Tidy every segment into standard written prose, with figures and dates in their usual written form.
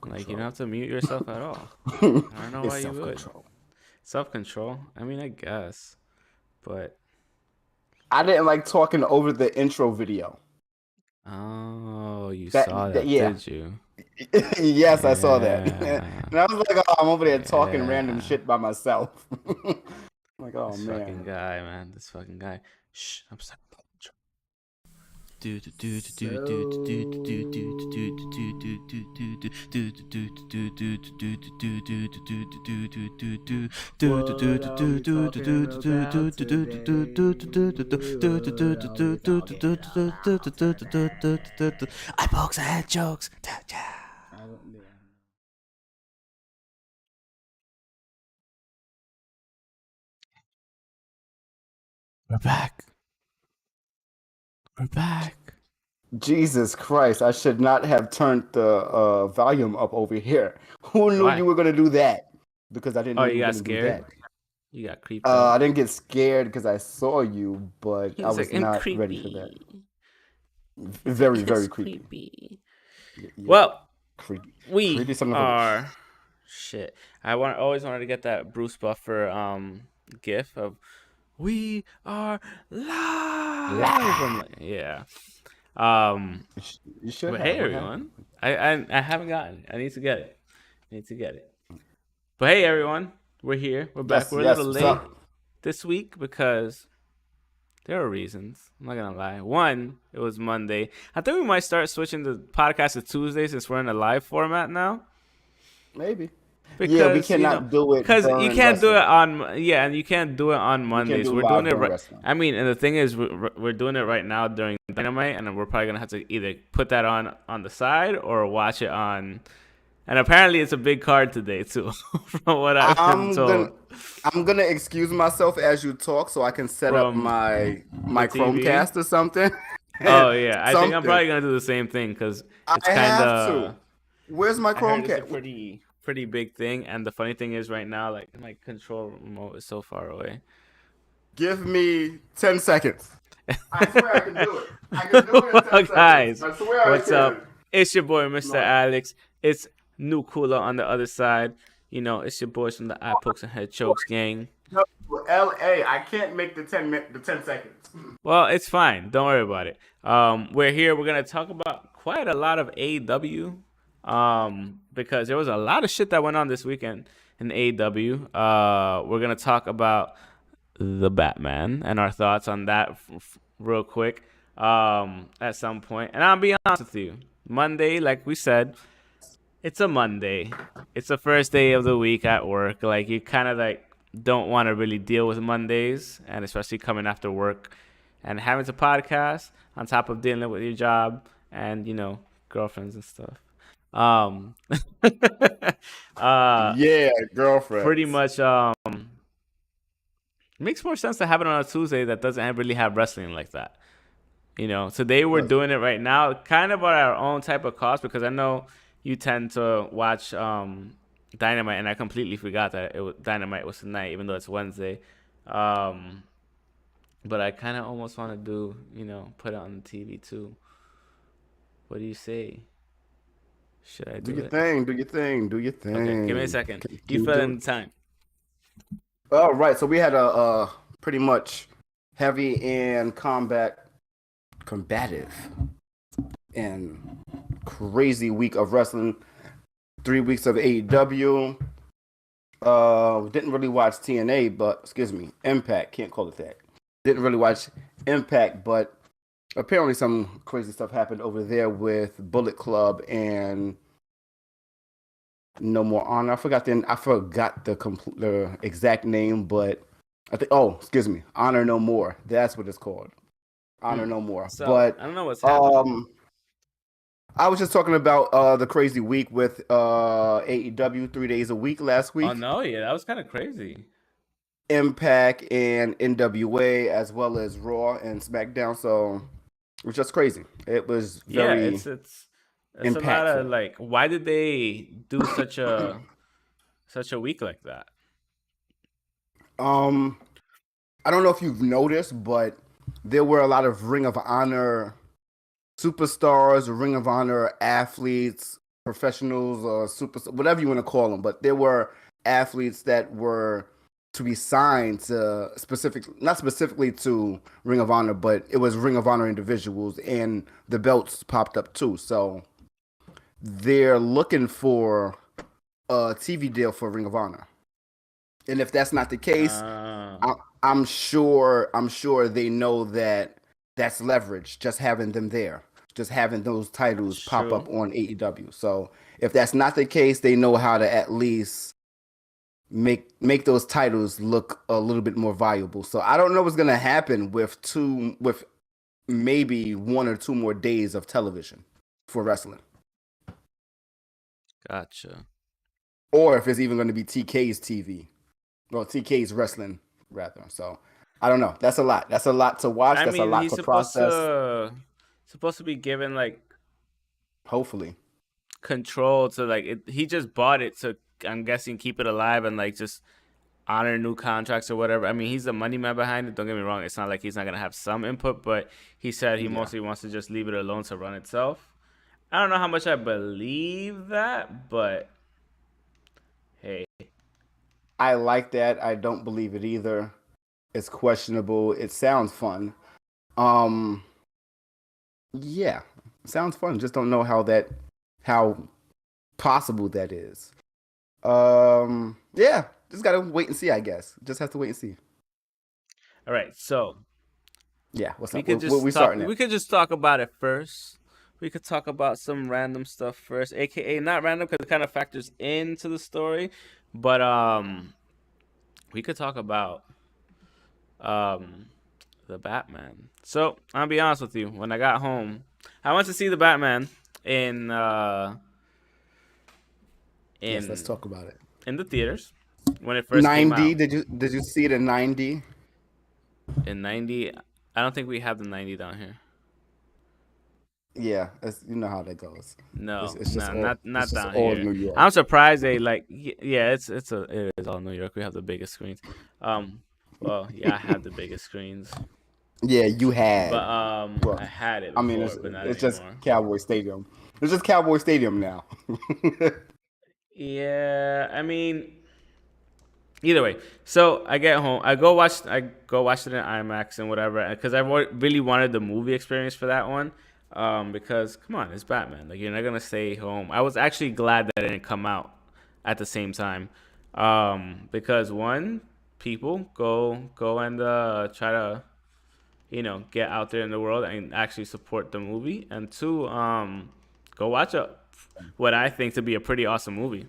Like, you don't have to mute yourself at all. I don't know It's why you would. self-control. Self-control? I mean, I guess. But, I didn't like talking over the intro video. oh, you saw That that, yeah. did you? Yes, I saw that. Yeah. And I was like, oh, I'm over there talking random Yeah. shit by myself. Like, oh This fucking man. guy, man. This fucking guy. Shh, I'm sorry. What are we talking about today? What are we talking about today? I pokes I had jokes. I don't, yeah. We're back. We're back. Jesus Christ, I should not have turned the volume up over here. Who knew Why? you were gonna do that? Because I didn't Oh, know you you were got gonna do scared? that. You got creeped out. I didn't get scared because I saw you, but He I was like, was and not ready for that. creepy. He's like, Very, it's very creepy. creepy. Yeah, Well, creepy. we Creepy son of a are bitch. shit. Always wanted to get that Bruce Buffer gif of we are live. I'm Live. like, yeah. Um You should but have. hey What everyone. happened? I haven't gotten it. I need to get it. But hey everyone, we're here. We're back. Yes, We're a little yes. What's late up? this week because there are reasons. I'm not gonna lie. One, it was Monday. I think we might start switching the podcast to Tuesday since we're in a live format now. Maybe. Yeah, we Because cannot do it because you during can't do it wrestling. on and you can't do it on We can't Mondays. do We're doing live it during right. wrestling. I mean, and the thing is, we're doing it right now during Dynamite, and we're probably gonna have to either put that on the side or watch it on. And apparently, it's a big card today too, from what I've been I'm gonna told I'm gonna excuse myself as you talk so I can set up from my the TV. Chromecast or something. Oh yeah, I think I'm Something. probably gonna do the same thing because I it's kind have to. of. Where's my I heard it's a Chromecast? pretty big thing, and the funny thing is, right now, like my control remote is so far away. Give me 10 seconds. I swear I can do it. I can do it in 10 seconds. Guys, I swear I what's up? can. It's your boy, Mr. No, Alex. It's New Cooler on the other side. You know, it's your boys from the Eye Pokes and Head Chokes gang. no, LA. I can't make the 10 seconds. Well, it's fine. Don't worry about it. We're here. We're gonna talk about quite a lot of AEW. Because there was a lot of shit that went on this weekend in AEW. We're gonna talk about the Batman and our thoughts on that real quick. At some point, and I'll be honest with you. Monday, like we said, it's a Monday. It's the first day of the week at work. Like you kind of like don't want to really deal with Mondays, and especially coming after work and having to podcast on top of dealing with your job and girlfriends and stuff. Um, Yeah, pretty girlfriends. much. Makes more sense to have it on a Tuesday that doesn't really have wrestling like that. Today we're Yes. doing it right now, kind of at our own type of cost because I know you tend to watch Dynamite, and I completely forgot that Dynamite was tonight, even though it's Wednesday. Um, but I kind of almost want to put it on the TV too. What do you say? Should I Do do your it? thing. Do your thing. Do your thing. Okay, give me a second. Can You you fill do in it? the time. All right. So we had a pretty much heavy and combative, and crazy week of wrestling. 3 weeks of AEW. Didn't really watch TNA, but excuse me, Impact. Can't call it that. Didn't really watch Impact, but apparently some crazy stuff happened over there with Bullet Club and No More Honor. I forgot the exact name, but I think. Oh, excuse me, Honor No More. That's what it's called. Honor No More. So But I don't know what's happening. um, I was just talking about the crazy week with AEW 3 days a week last Oh week. no, yeah, that was kind of crazy. Impact and NWA as well as Raw and SmackDown. So it was just crazy. It was Yeah, very it's a lot of impactful. like, why did they do such a week like that? Um, I don't know if you've noticed, but there were a lot of Ring of Honor superstars, Ring of Honor athletes, professionals or super, whatever you want to call them, but there were athletes that were to be signed to not specifically to Ring of Honor, but it was Ring of Honor individuals, and the belts popped up too. So they're looking for a TV deal for Ring of Honor. And if that's not the case, I'm sure they know that that's leverage, just having them there, just having those titles pop up on AEW. So if that's not the case, they know how to at least make those titles look a little bit more valuable. So I don't know what's gonna happen with maybe 1 or 2 more days of television for wrestling. Gotcha. Or if it's even going to be TK's TV. Well, TK's wrestling, rather. So, I don't know. That's a lot. That's a lot to watch. That's a lot to process. Supposed to be given, like... Hopefully. Control to, like... he just bought it to, I'm guessing, keep it alive and, like, just honor new contracts or whatever. I mean, he's the money man behind it. Don't get me wrong. It's not like he's not going to have some input, but he said he mostly wants to just leave it alone to run itself. I don't know how much I believe that, but... hey. I like that. I don't believe it either. It's questionable. It sounds fun. Yeah, it sounds fun. Just don't know how possible that is. Yeah, just gotta wait and see. I guess just have to wait and see. All right, so yeah, what's up? We could just talk about it first. We could talk about some random stuff first, aka not random because it kind of factors into the story, but we could talk about the Batman. So I'll be honest with you. When I got home, I went to see the Batman in yes, let's talk about it. In the theaters when it first came out. 90? Did you see it in 90? In 90, I don't think we have the 90 down here. Yeah, you know how that goes. No, it's just not down all here. New York. I'm surprised they it is all New York. We have the biggest screens. Well, yeah, I have the biggest screens. Yeah, you had. But well, I had it before, I mean, but not it's anymore. just Cowboy Stadium. It's just Cowboy Stadium now. Yeah, I mean, either way. So I get home. I go watch it in IMAX and whatever because I really wanted the movie experience for that one. Because come on, it's Batman. Like you're not gonna stay home. I was actually glad that it didn't come out at the same time. Because one, people go and try to, get out there in the world and actually support the movie. And two, go watch what I think to be a pretty awesome movie.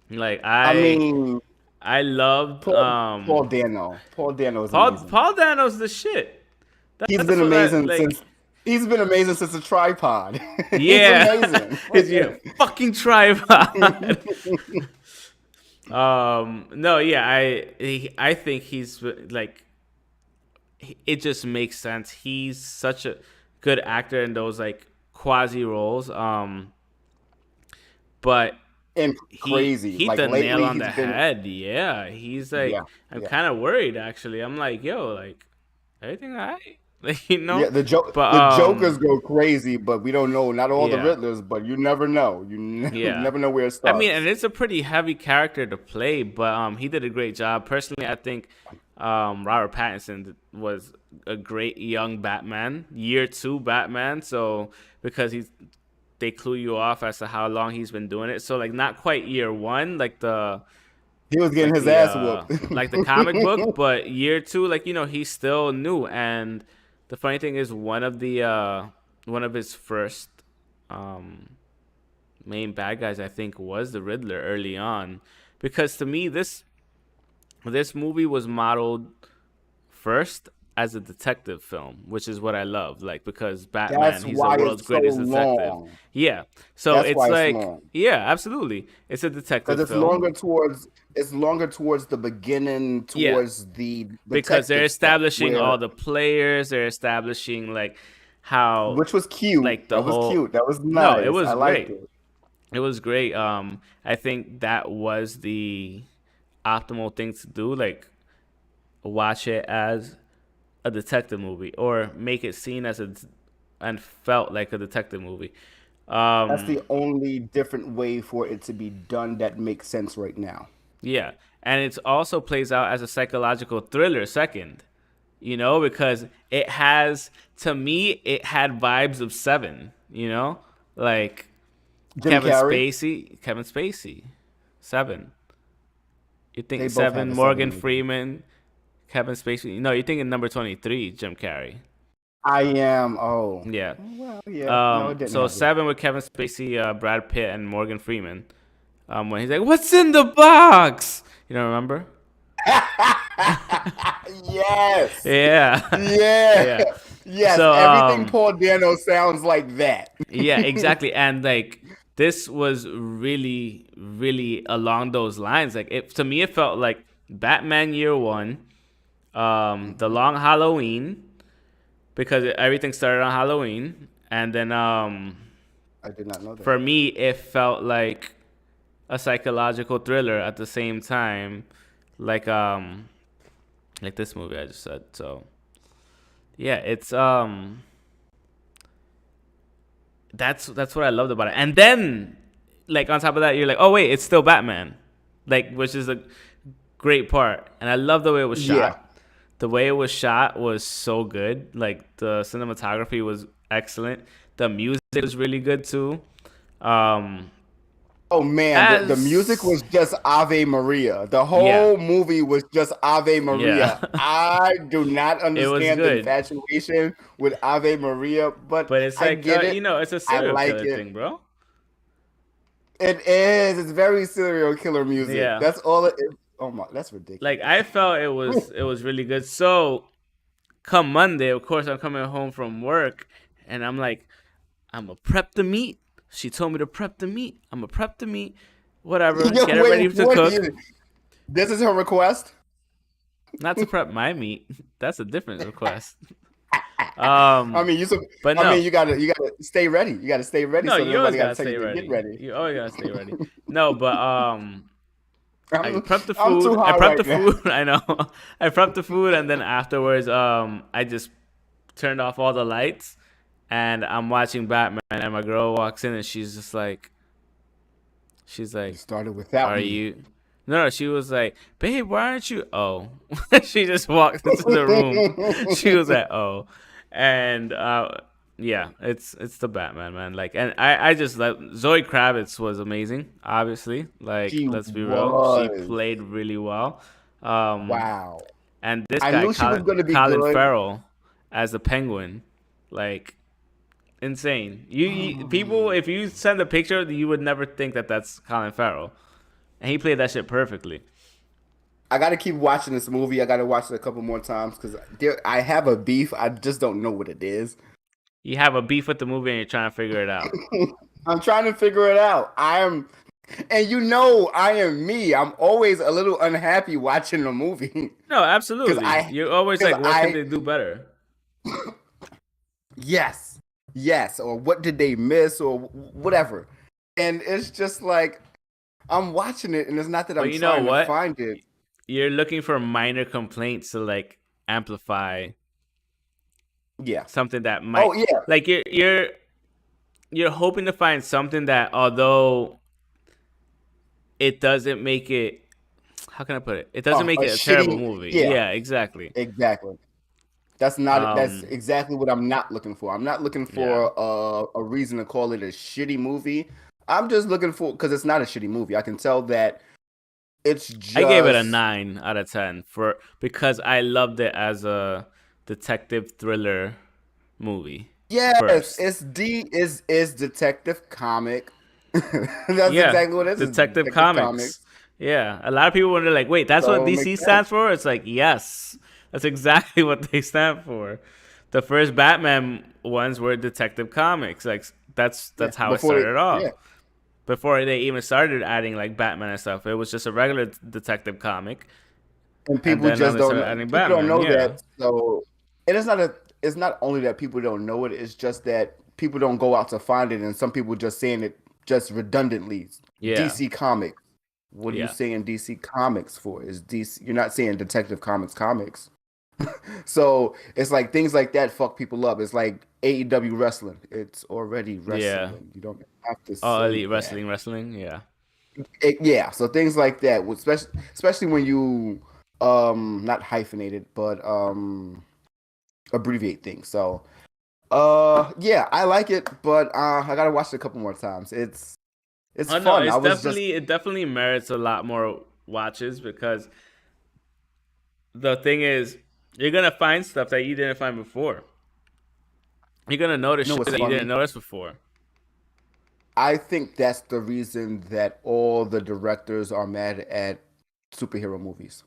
Like I loved Paul Dano. Paul Dano is amazing. Paul Dano's the shit. He's been amazing since. He's been amazing since the tripod. Yeah, he's amazing. It's your fucking tripod. No, yeah, I think he's like, it just makes sense. He's such a good actor in those like quasi roles. But and crazy. He like the lately, nail on the head. Yeah, he's like, I'm kind of worried actually. I'm like, yo, like everything all right. Yeah, the Jokers go crazy, but we don't know. Not all the Riddlers, but you never know. You never know where it starts. I mean, and it's a pretty heavy character to play, but he did a great job. Personally, I think Robert Pattinson was a great young Batman, year 2 Batman. So because they clue you off as to how long he's been doing it. So like not quite year 1, like he was getting his ass whooped, like the comic book, but year 2, like he's still new. And the funny thing is, one of his first main bad guys, I think, was the Riddler early on, because to me this movie was modeled first as a detective film, which is what I love. Like because Batman, he's the world's greatest detective. Long. Yeah, so That's it's like absolutely, it's a detective film. It's longer towards the beginning, towards the because they're establishing all the players. They're establishing like how, which was cute. Like that was cute. That was nice. No, it was great. It was great. I think that was the optimal thing to do. Like watch it as a detective movie, or make it seen as and felt like a detective movie. That's Um, the only different way for it to be done that makes sense right now. yeah, and it also plays out as a psychological thriller. Second, because it has, to me, it had vibes of Seven. Like Jim Carrey, Kevin Spacey, Seven. You they think both have Seven, a seven Morgan movie. Freeman, Kevin Spacey? No, you're thinking number 23, Jim Carrey. I am. Oh, Yeah. well, yeah. No, it didn't So have it. Seven with Kevin Spacey, Brad Pitt, and Morgan Freeman. When he's like, "What's in the box?" You don't remember? Yes. Yeah, Yeah. yeah. Yes. So Everything Paul Dano sounds like that. yeah, exactly. And like this was really, really along those lines. Like to me, it felt like Batman Year One, The Long Halloween, because everything started on Halloween, and then I did not know that. for me, it felt like a psychological thriller at the same time, like like this movie I just said. So yeah, it's that's what I loved about it. And then like on top of that, you're like, oh wait, it's still Batman, like which is a great part. And I love the way it was Yeah. shot. The way it was shot was so good. Like the cinematography was excellent. The music was really good too. Um, Oh man, the music as was just Ave Maria. The yeah, whole movie was just Ave yeah, Maria. I do not it was understand the good. infatuation with Ave Maria, but But it's I like get it. it's a I serial like killer it. thing, bro. It is. It's very serial killer music. Yeah. That's all it is. Oh my, that's Like ridiculous. I felt it was really good. So come Monday, of course, I'm coming home from work, and I'm like, I'm gonna prep the meat. She told me to prep the meat. I'm gonna prep the meat. Whatever. Yo, Get it wait, ready to what? cook. This is her request? Not to prep my meat. That's a different request. I mean, But I mean, no, you gotta stay ready. You gotta stay ready no, so that you always nobody gotta gotta tell you stay to get ready. ready. You always gotta stay ready. No, but I I'm, prepped the I'm too food. I high prepped right the now. food. I know. I prepped the food, and then afterwards, I just turned off all the lights, and I'm watching Batman. And my girl walks in, and she's You like, started without "Are me. you?" No, she was like, "Babe, why aren't you?" Oh, she just walked into the room. She was like, "Oh," and yeah, it's the Batman, man. Like, and I just like Zoe Kravitz was amazing. Obviously, like She let's be real, she was. played really well. Um, Wow. and this I guy, knew she was going to be Colin good. Farrell, as the Penguin, like insane. People, if you send a picture, you would never think that that's Colin Farrell, and he played that shit perfectly. I got to keep watching this movie. I got to watch it a couple more times because I have a beef. I just don't know what it is. You have a beef with the movie and you're trying to figure it out. I'm trying to figure it out. And I am me. I'm always a little unhappy watching the movie No, because absolutely. You're always like, what could they do better? yes, yes, or what did they miss or whatever. And it's just like I'm watching it, and it's not that But I'm you know trying to what? find it. You're looking for minor complaints to like amplify Yeah. something that Oh might yeah. like you're hoping to find something that, although it doesn't make it, how can I put it? It doesn't make A it a terrible shitty. movie. Yeah. Yeah, exactly. Exactly. That's Um, exactly what I'm not looking for. I'm not looking yeah. for a reason to call it a shitty movie. I'm just looking for because it's not a shitty movie. I can tell that it's I gave it a just 9 out of 10 because I loved it as a detective thriller movie yes, first. it's detective comic. That's Yeah, exactly what it is. It's Detective detective comics. Comics. Yeah, a lot of people wonder like, wait, that's what So it makes DC sense. stands for? It's like, yes, that's exactly what they stand for. The first Batman ones were Detective Comics. Like Yeah. that's how it started Yeah. off. Before they even started adding like Batman and stuff, it was just a regular detective comic, And and people then now just they don't started know. adding People don't Batman. know Yeah, that. So it is not a. It's not only that people don't know it. It's just that people don't go out to find it, and some people just saying it just redundantly. yeah, DC Comics. What are you yeah. saying DC Comics for? Is DC? You're not saying Detective Comics. So it's like things like that fuck people up. It's like AEW wrestling. It's already Yeah. wrestling. You don't have to Oh, say elite that. wrestling. Yeah. Yeah, so things like that, especially when you not hyphenate it, but abbreviate things. So yeah, I like it, but I gotta watch it a couple more times. It's Oh no, fun. I was just it definitely merits a lot more watches because the thing is, you're gonna find stuff that you didn't find before. You're gonna notice you know shit what's that you didn't funny? notice before. I think that's the reason that all the directors are mad at superhero movies.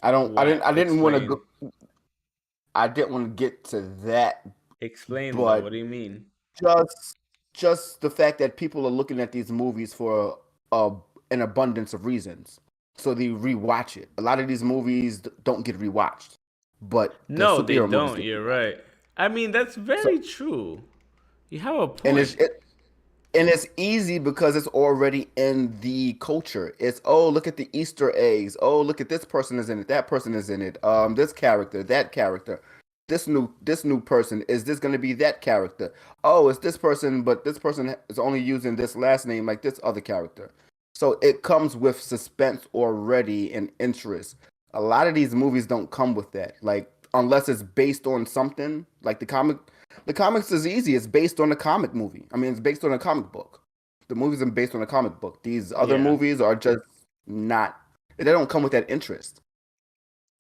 Why? I didn't want to Explain. go. I didn't want to get to that, Explain though. but What do you mean? just just the fact that people are looking at these movies for uh, an abundance of reasons, so they rewatch it. A lot of these movies don't get rewatched, but the No, they superhero movies don't. get You're rewatched. right. I mean, that's So very true. You have a and point. it's easy because it's already in the culture. It's, oh, look at the Easter eggs. Oh, look at this person is in it. That person is in it. This character, that character. This new person, is this going to be that character? Oh, it's this person, but this person is only using this last name like this other character. So it comes with suspense already and interest. A lot of these movies don't come with that. Like, unless it's based on something like the comics is easy. It's based on a comic movie. I mean, it's based on a comic book. The movies are based on a comic book. These other Yeah. movies are just not. They don't come with that interest.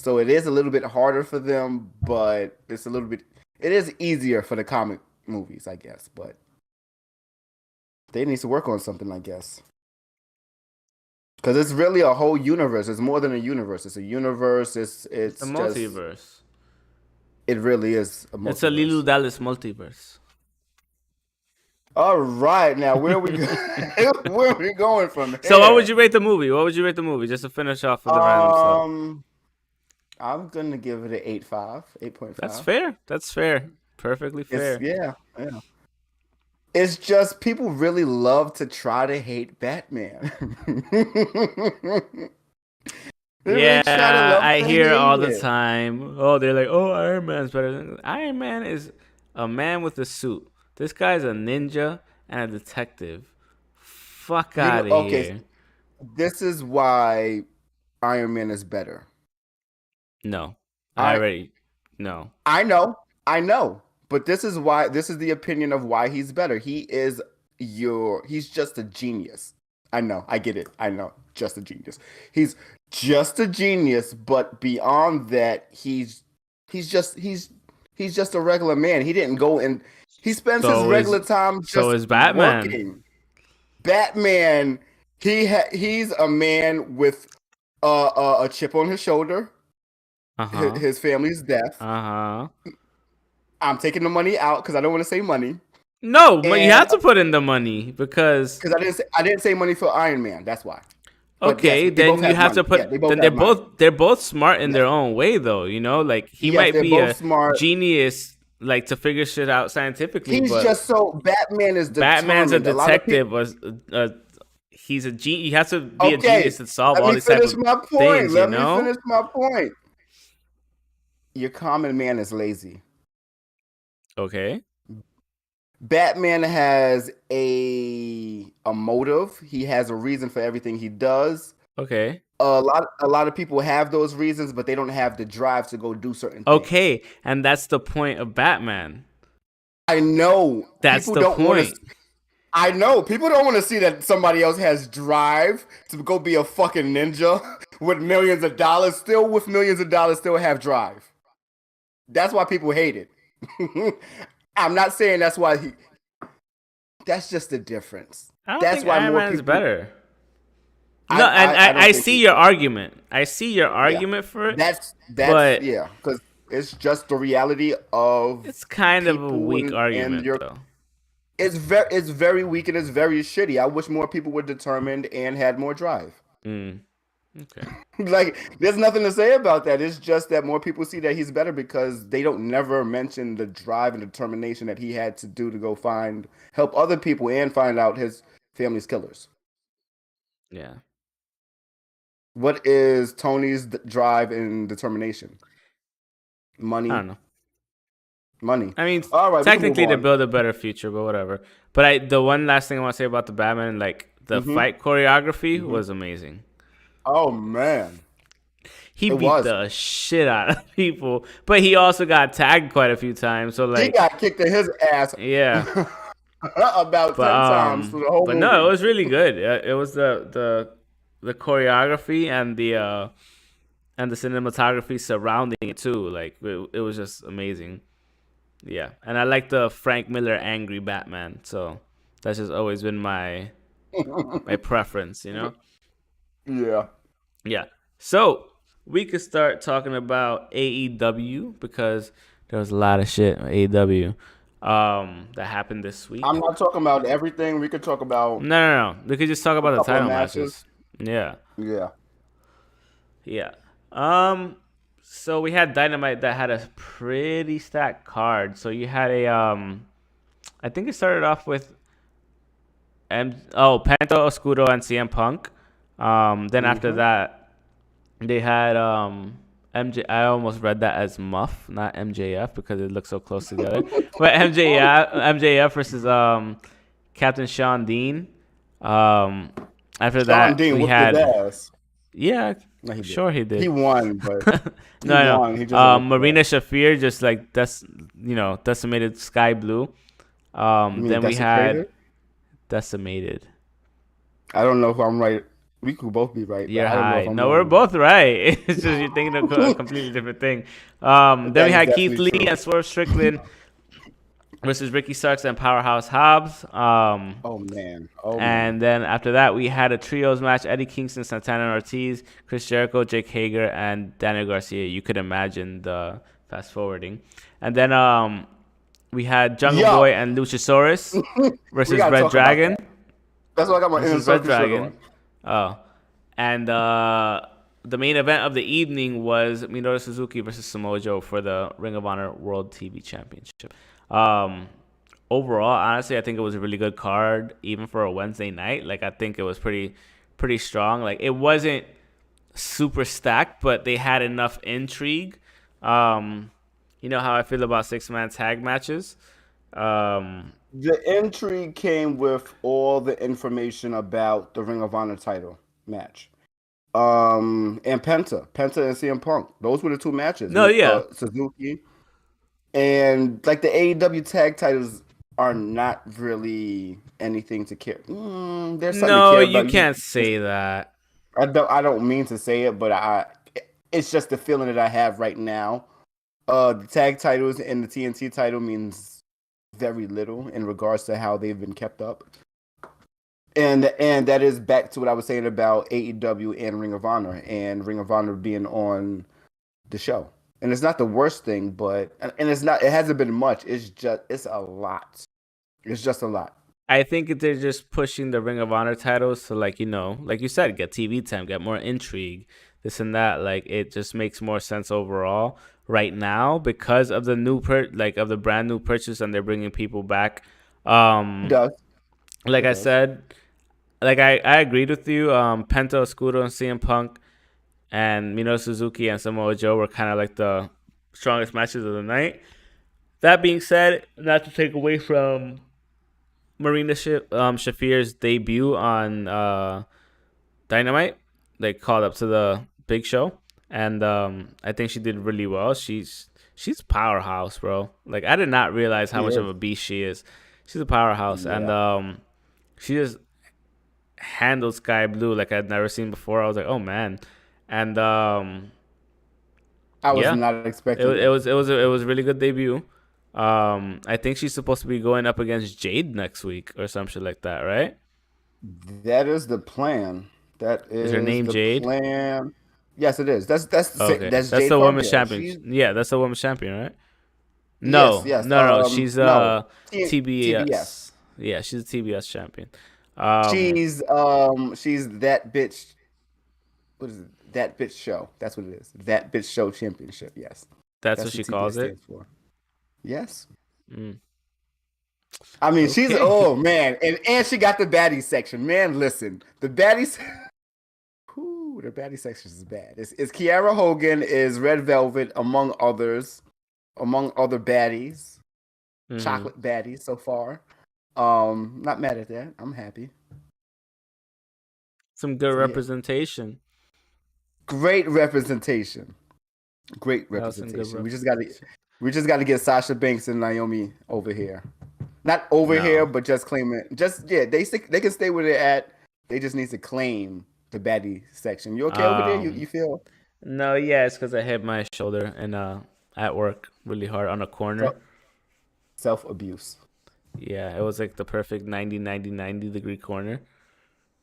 So it is a little bit harder for them, but it's a little bit. It is easier for the comic movies, I guess. But they need to work on something, I guess, because it's really a whole universe. It's more than a universe. It's a universe. It's a It's just. multiverse. It really is a It's a Lilu multiverse. Dallas multiverse. All right, now where are we where are we going from So what would here? you rate the movie? What would you rate the movie? Just to finish off with the random stuff. Um, I'm gonna give it an 8.5, That's 8.5. fair. That's fair. Perfectly It's fair. yeah. It's just people really love to try to hate Batman. They really try to Yeah, love I to hear hate all the it. time. Oh, they're like, oh, Iron Man's better than Iron Man is a man with a suit. This guy's a ninja and a detective. Fuck You know, out of okay, here. this is why Iron Man is better. No, I I already no. I know, but this is the opinion of why he's better. He's just a genius. I know, I get it. I know, just a genius. He's just a genius, but beyond that, he's just a regular man. He didn't go and he spends his So is regular time so just is Batman. working. Batman, he's a man with a chip on his shoulder. Uh huh. His family's death. Uh huh. I'm taking the money out because I don't want to say money, No, but you and have to put in the money because because I didn't say money for Iron Man. That's why. But yes, okay, they both then you have have to money. Yeah, put. they both Then have money. they're both smart in Yes, their own way, though. You know, like he yes, might they're be both a smart. genius, like to figure shit out scientifically, He's but just so Batman is Batman's a determined. A lot of people. detective. Was he's a genius. He has to be a Okay, genius to solve let all me these type finish of my point. things. You Let me know? finish my point. Your common man is lazy. Okay. Batman has a motive. He has a reason for everything he does. Okay. A lot of people have those reasons, but they don't have the drive to go do certain things. Okay. And that's the point of Batman. I know That's people the don't want to. point. I know people don't want to see that somebody else has drive to go be a fucking ninja with millions of dollars. Still with millions of dollars, still have drive. That's why people hate it. I'm not saying that's why he. That's just the difference. I don't That's think why Iron more Man is people. better. No, and I don't I think see he. your argument. I see your Yeah, argument for it, that's but yeah, because it's just the reality of it's kind of a people weak and argument, your. though. It's very weak and it's very shitty. I wish more people were determined and had more drive. Mm, okay. Like, there's nothing to say about that. It's just that more people see that he's better because they don't never mention the drive and determination that he had to do to go help other people and find out his family's killers. Yeah. What is Tony's drive and determination? I Money. don't know. Money. I mean, All right, we can technically move to on. build a better future, but whatever. But the one last thing I want to say about the Batman, like the fight choreography was amazing. Oh man, He it beat was. the shit out of people, but he also got tagged quite a few times. So He like, got kicked in his ass yeah. about But 10 times through the whole no, it movie. was really good. It was the choreography and the cinematography surrounding it too. Like it was just amazing. Yeah, and I like the Frank Miller angry Batman. So that's just always been my preference. Yeah. Yeah. So we could start talking about AEW because there was a lot of shit on AEW that happened this week. I'm not talking about everything. We could talk about No. We could just talk a about the couple of title matches. matches. Yeah. Yeah. Yeah. Um so we had Dynamite that had a pretty stacked card. So you had a I think it started off with Penta Oscuro and CM Punk. Then after that they had MJ. I almost read that as Muff, not MJF because it looks so close together. But MJF versus Captain Sean Dean. Um After Sean that Dean we whooped his had ass. yeah, No, he did. sure he did. He won, but he No. won. He just whooped his Marina ass. Shafir just like decimated Sky Blue. You mean Then we had desecrated? decimated. I don't know if I'm right. We could both be right, but You're I don't know if high. I'm No, we're wrong. both right. It's just you're thinking of a completely different thing. Then That we is had Keith definitely Lee true. and Swerve Strickland versus Ricky Starks and Powerhouse Hobbs. Oh man. Oh man. And then after that, we had a trios match: Eddie Kingston, Santana Ortiz, Chris Jericho, Jake Hager, and Daniel Garcia. You could imagine the fast forwarding. And then we had Jungle Yo, Boy and Luchasaurus we versus gotta Red talk about Dragon. that. That's why I got my inner Versus Red circle shirt Dragon. on. Oh, and the main event of the evening was Minoru Suzuki versus Samoa Joe for the Ring of Honor World TV Championship. Um, Overall, honestly, I think it was a really good card, even for a Wednesday night. Like I think it was pretty strong. Like it wasn't super stacked, but they had enough intrigue. You know how I feel about 6-man tag matches. The intrigue came with all the information about the Ring of Honor title match. And Penta and CM Punk. Those were the two matches No, with yeah, Suzuki. And like the AEW tag titles are not really anything to care. There's something to no, care you about. can't say that. I don't mean to say it, but it's just the feeling that I have right now. The tag titles and the TNT title means very little in regards to how they've been kept up. And that is back to what I was saying about AEW and Ring of Honor being on the show. And it's not the worst thing, but it hasn't been much. It's a lot. It's just a lot. I think they're just pushing the Ring of Honor titles to like you said, get TV time, get more intrigue, this and that. Like it just makes more sense overall right now because of the of the brand new purchase, and they're bringing people back. It does. Like It I does. said, like I agreed with you. Penta Oscuro and CM Punk and Minoru Suzuki and Samoa Joe were kind of like the strongest matches of the night. That being said, not to take away from Marina Shafir's debut on Dynamite, they called up to the big show, and I think she did really well. She's powerhouse, bro. Like I did not realize how He much of is. a beast she is. She's a powerhouse, and Yeah. she just handled Sky Blue like I'd never seen before. I was like, oh man, and I was yeah, not it, expecting wa- it that. was it was a, it was a really good debut. I think she's supposed to be going up against Jade next week or some shit like that, right? That is the plan. That Is her is name the Jade? plan. Yes, it is. Okay, That's that's Jade the women's Cargill. champion. She's Yeah, that's the women's champion, right? yes, No, yes. no. She's No. TBS. TBS. Yeah, she's a TBS champion. She's that bitch. What is it? That bitch show. That's what it is. That bitch show championship. Yes, That's that's what what she TBS calls it. stands for. Yes. Mm. I mean, she's Okay. oh man, and she got the baddies section. Man, listen, the baddies. Ooh, the baddie section is bad. It's Kiara Hogan, is Red Velvet, among other baddies, chocolate baddies so far. Not mad at that. I'm happy. Some good So, yeah. representation. Great representation. Great That was some good representation. We just got to get Sasha Banks and Naomi over here. Not over here, but just claim it. They can stay where they're at. They just need to claim the baddie section. You okay over there? You feel? No, yeah, it's because I hit my shoulder and at work really hard on a corner. Self-abuse. Yeah, it was like the perfect 90 degree corner.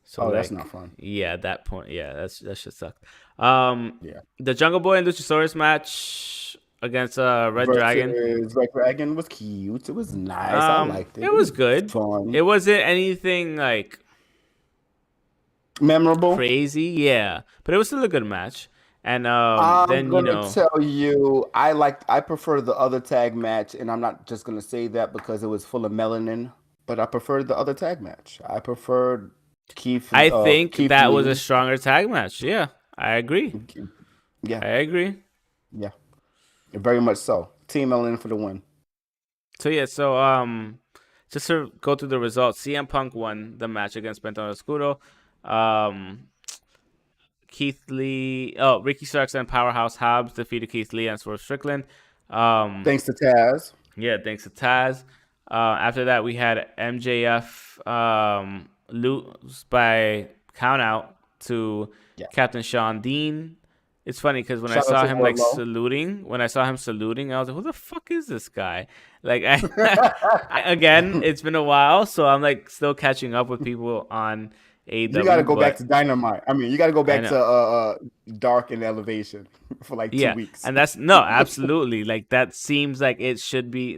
So that's not fun. Yeah, at that point, yeah, that shit sucked. Yeah. The Jungle Boy and Luchasaurus match against Red Dragon. Red Dragon was cute. It was nice. I liked it. It was good. Fun. It wasn't anything like memorable, crazy, yeah, but it was still a good match. And I'm gonna tell you, I prefer the other tag match, and I'm not just gonna say that because it was full of melanin, but I preferred the other tag match. I preferred Keith. I think Keith that Lee. was a stronger tag match. Yeah, I agree. Yeah, I agree. Yeah, very much so. Team Melanin for the win. So yeah, just to go through the results, CM Punk won the match against Penta Oscuro. Keith Lee, Ricky Starks and Powerhouse Hobbs defeated Keith Lee and Swerve Strickland. Thanks to Taz. Yeah, thanks to Taz. After that, we had MJF lose by countout to Captain Sean Dean. It's funny because when I saw him saluting, I was like, "Who the fuck is this guy?" Like, again, it's been a while, so I'm like still catching up with people on AEW. You got to go back to Dynamite. I mean, you got to go back to Dark and Elevation for like 2 weeks. And that's absolutely, like that seems like it should be.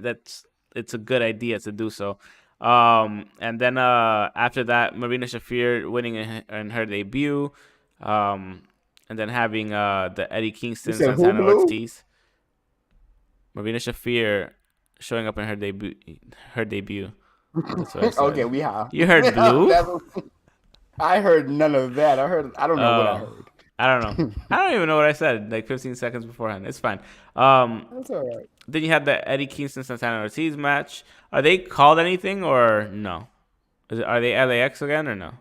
It's a good idea to do so. And then after that, Marina Shafir winning in her debut. And then having the Eddie Kingston Santana Ortiz. Marina Shafir showing up in her debut. That's what I said. Okay, we have. You heard Blue? I heard none of that. I don't know what I heard. I don't know. I don't even know what I said like 15 seconds beforehand. It's fine. That's all right. Then you had the Eddie Kingston Santana Ortiz match. Are they called anything or no? Are they LAX again or no?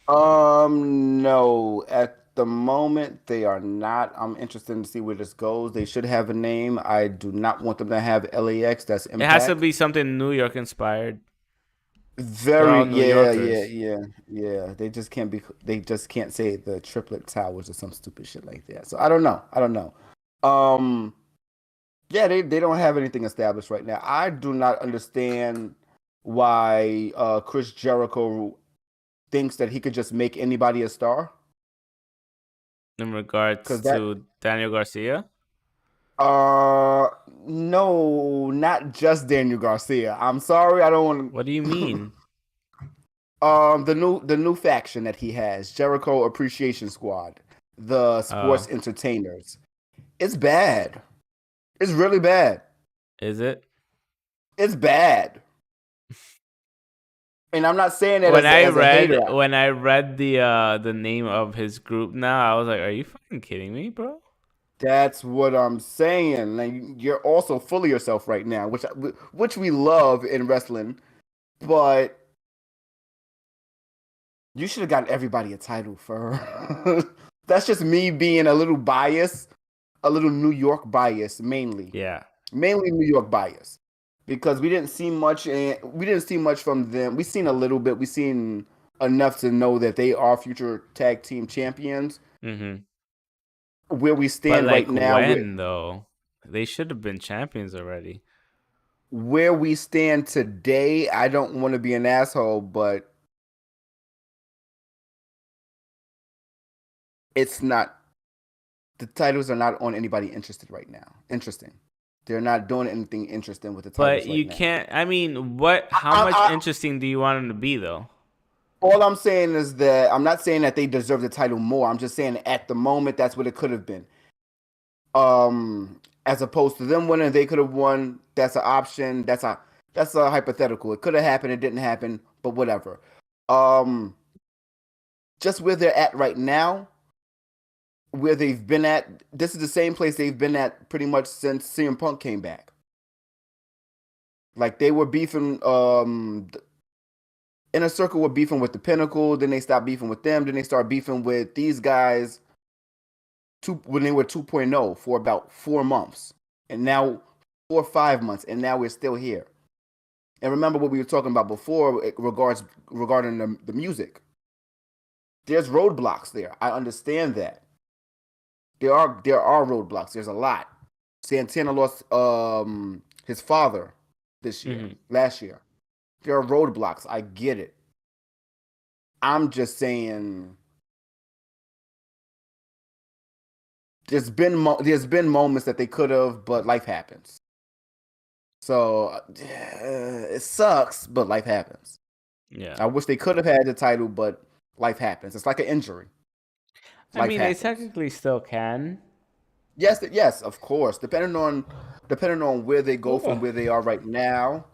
No. At the moment, they are not. I'm interested to see where this goes. They should have a name. I do not want them to have LAX. That's Impact. It has to be something New York inspired. Yeah. They just can't be. They just can't say the Triplet Towers or some stupid shit like that. So I don't know. Yeah, they don't have anything established right now. I do not understand why Chris Jericho thinks that he could just make anybody a star. In regards to Daniel Garcia? No, not just Daniel Garcia. I'm sorry, I don't want to. What do you mean? The new faction that he has, Jericho Appreciation Squad, the sports entertainers. It's bad. It's really bad. Is it? It's bad. And I'm not saying that when I read the name of his group now, I was like, are you fucking kidding me, bro? That's what I'm saying. Like, you're also full of yourself right now, which we love in wrestling, but you should have gotten everybody a title for. That's just me being a little biased, a little New York bias mainly. Yeah. Mainly New York bias. Because we didn't see much from them. We've seen a little bit. We've seen enough to know that they are future tag team champions. Mm-hmm. Where we stand right now. Though? They should have been champions already. Where we stand today, I don't want to be an asshole, but it's not. The titles are not on anybody interested right now. Interesting. They're not doing anything interesting with the titles. But you can't. I mean, what? How much interesting do you want them to be, though? All I'm saying is that I'm not saying that they deserve the title more. I'm just saying at the moment that's what it could have been. As opposed to them winning, they could have won. That's an option. That's a hypothetical. It could have happened. It didn't happen. But whatever. Just where they're at right now, where they've been at. This is the same place they've been at pretty much since CM Punk came back. Like they were beefing. Inner Circle were beefing with the Pinnacle. Then they stopped beefing with them. Then they started beefing with these guys. When they were 2.0 for about 4 months, and now 4 or 5 months, and now we're still here. And remember what we were talking about before regarding the music. There's roadblocks there. I understand that. There are roadblocks. There's a lot. Santana lost his father this year, last year. There are roadblocks. I get it. I'm just saying there's been moments that they could have, but life happens. So it sucks, but life happens. Yeah. I wish they could have had the title, but life happens. It's like an injury. I mean, they technically still can. Yes, of course. Depending on where they go from where they are right now,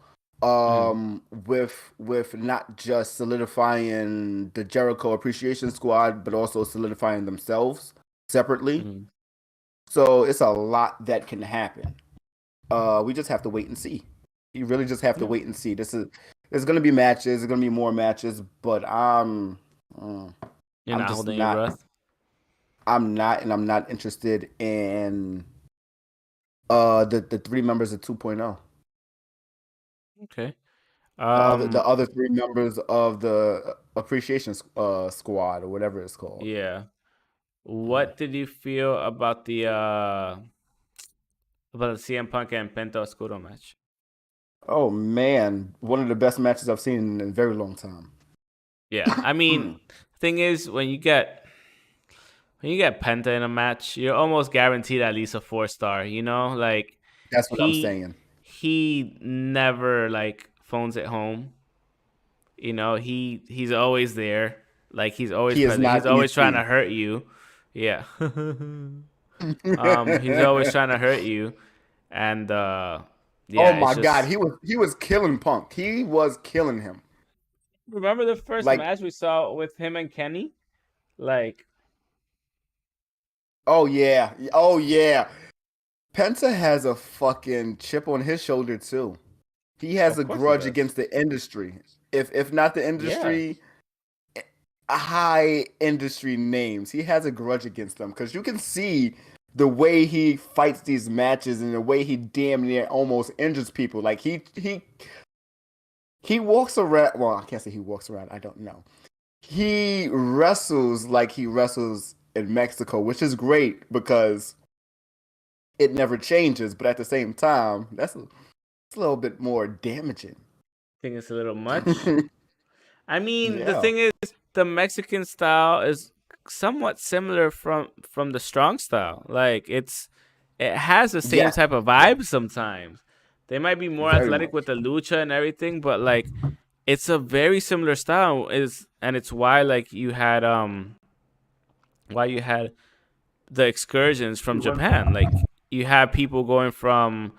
with not just solidifying the Jericho Appreciation Squad, but also solidifying themselves separately. So it's a lot that can happen. We just have to wait and see. You really just have to wait and see. There's going to be matches. There's going to be more matches, but You're not holding your breath? I'm not, and I'm not interested in the 3 members of 2.0. Okay. The other 3 members of the Appreciation Squad or whatever it's called. Yeah. What did you feel about the CM Punk and Penta Oscuro match? Oh man, one of the best matches I've seen in a very long time. Yeah, I mean, thing is, when you get Penta in a match, you're almost guaranteed at least a 4-star. You know, like that's what I'm saying. He never like phones it home. You know, he's always there. Like he's always present. He's always trying to hurt you. Yeah. He's always trying to hurt you, and yeah. Oh my God, he was killing Punk. He was killing him. Remember the first match we saw with him and Kenny? Like, oh yeah. Penta has a fucking chip on his shoulder too. He has a grudge against the industry. If not the industry, high industry names. He has a grudge against them because you can see the way he fights these matches and the way he damn near almost injures people. Like he walks around. Well, I can't say he walks around. I don't know. He wrestles like he wrestles in Mexico, which is great because it never changes. But at the same time, it's a little bit more damaging. I think it's a little much. I mean, the thing is, the Mexican style is somewhat similar from the strong style. Like it has the same type of vibe sometimes. They might be more athletic with the lucha and everything, but like it's a very similar style. And it's why like you had the excursions from Japan. Like you have people going from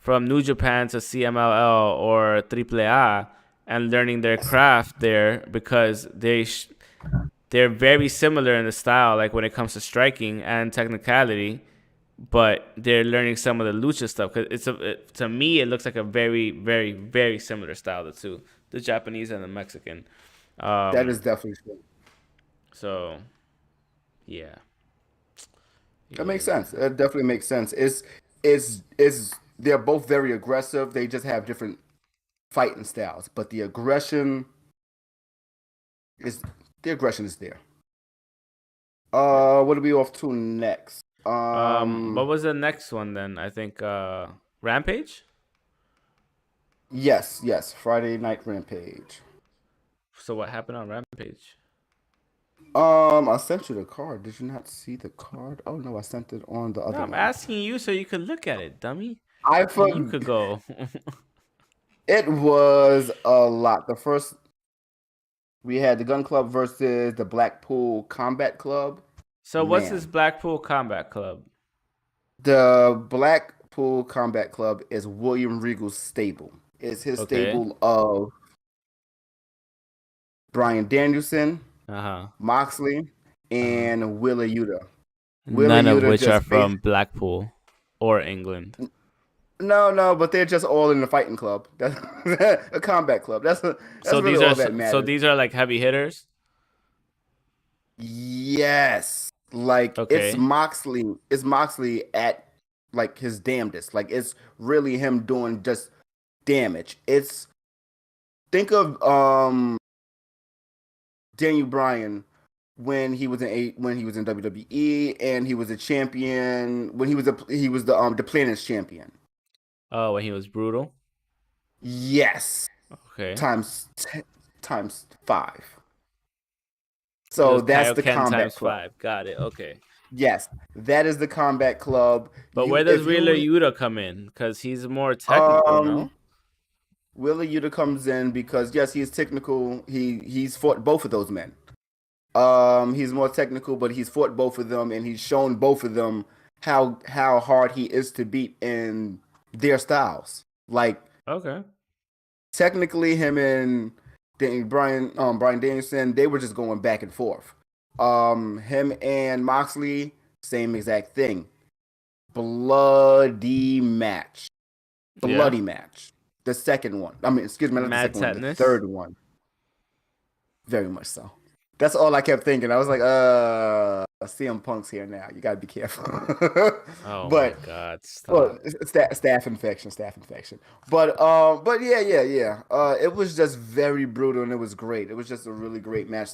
New Japan to CMLL or AAA and learning their craft there because they're very similar in the style, like when it comes to striking and technicality, but they're learning some of the lucha stuff because to me it looks like a very, very, very similar style to the Japanese and the Mexican. That is definitely true. So, yeah. That makes sense. That definitely makes sense. They're both very aggressive. They just have different fighting styles, but the aggression is there. What are we off to next? What was the next one then? I think Rampage? Yes, Friday Night Rampage. So what happened on Rampage? I sent you the card. Did you not see the card? Oh no, I sent it on the other. I'm asking you so you could look at it, dummy. You could go. It was a lot. The first, we had the Gun Club versus the Blackpool Combat Club. So what's this Blackpool Combat Club? The Blackpool Combat Club is William Regal's stable. It's his stable of Bryan Danielson, Moxley, and Willa Yuta. Wheeler None of Yuta which are just from Blackpool or England. no, but they're just all in the fighting club. That's a combat club. That's So really these all are that so matters. these are like heavy hitters. Yes, like it's Okay. Moxley. It's Moxley at like his damnedest. Like it's really him doing just damage. It's think of Daniel Bryan when he was in WWE and he was a champion when he was the planet's champion. Oh, when he was brutal. Yes, Okay. times times 5. It So was that's the Kaioken combat times club. 5. Got it. Okay. Yes, that is the combat club. But You where does if Riddler you Yuta come in? Because he's more technical, um no? Willa Yuta comes in because yes, he is technical. He's fought both of those men. He's more technical, but he's fought both of them, and he's shown both of them how hard he is to beat in their styles. Like Okay. technically, him and Brian Danielson, they were just going back and forth. Him and Moxley, same exact thing. Bloody match. Yeah. Bloody match. The second one. I mean, excuse me, not the Mad second one, the tetanus. third one. Very much so. That's all I kept thinking. I was like, CM Punk's here now. You gotta be careful. Oh my but God! well, Stop. it's staph infection, staph infection. But yeah. It was just very brutal and it was great. It was just a really great match.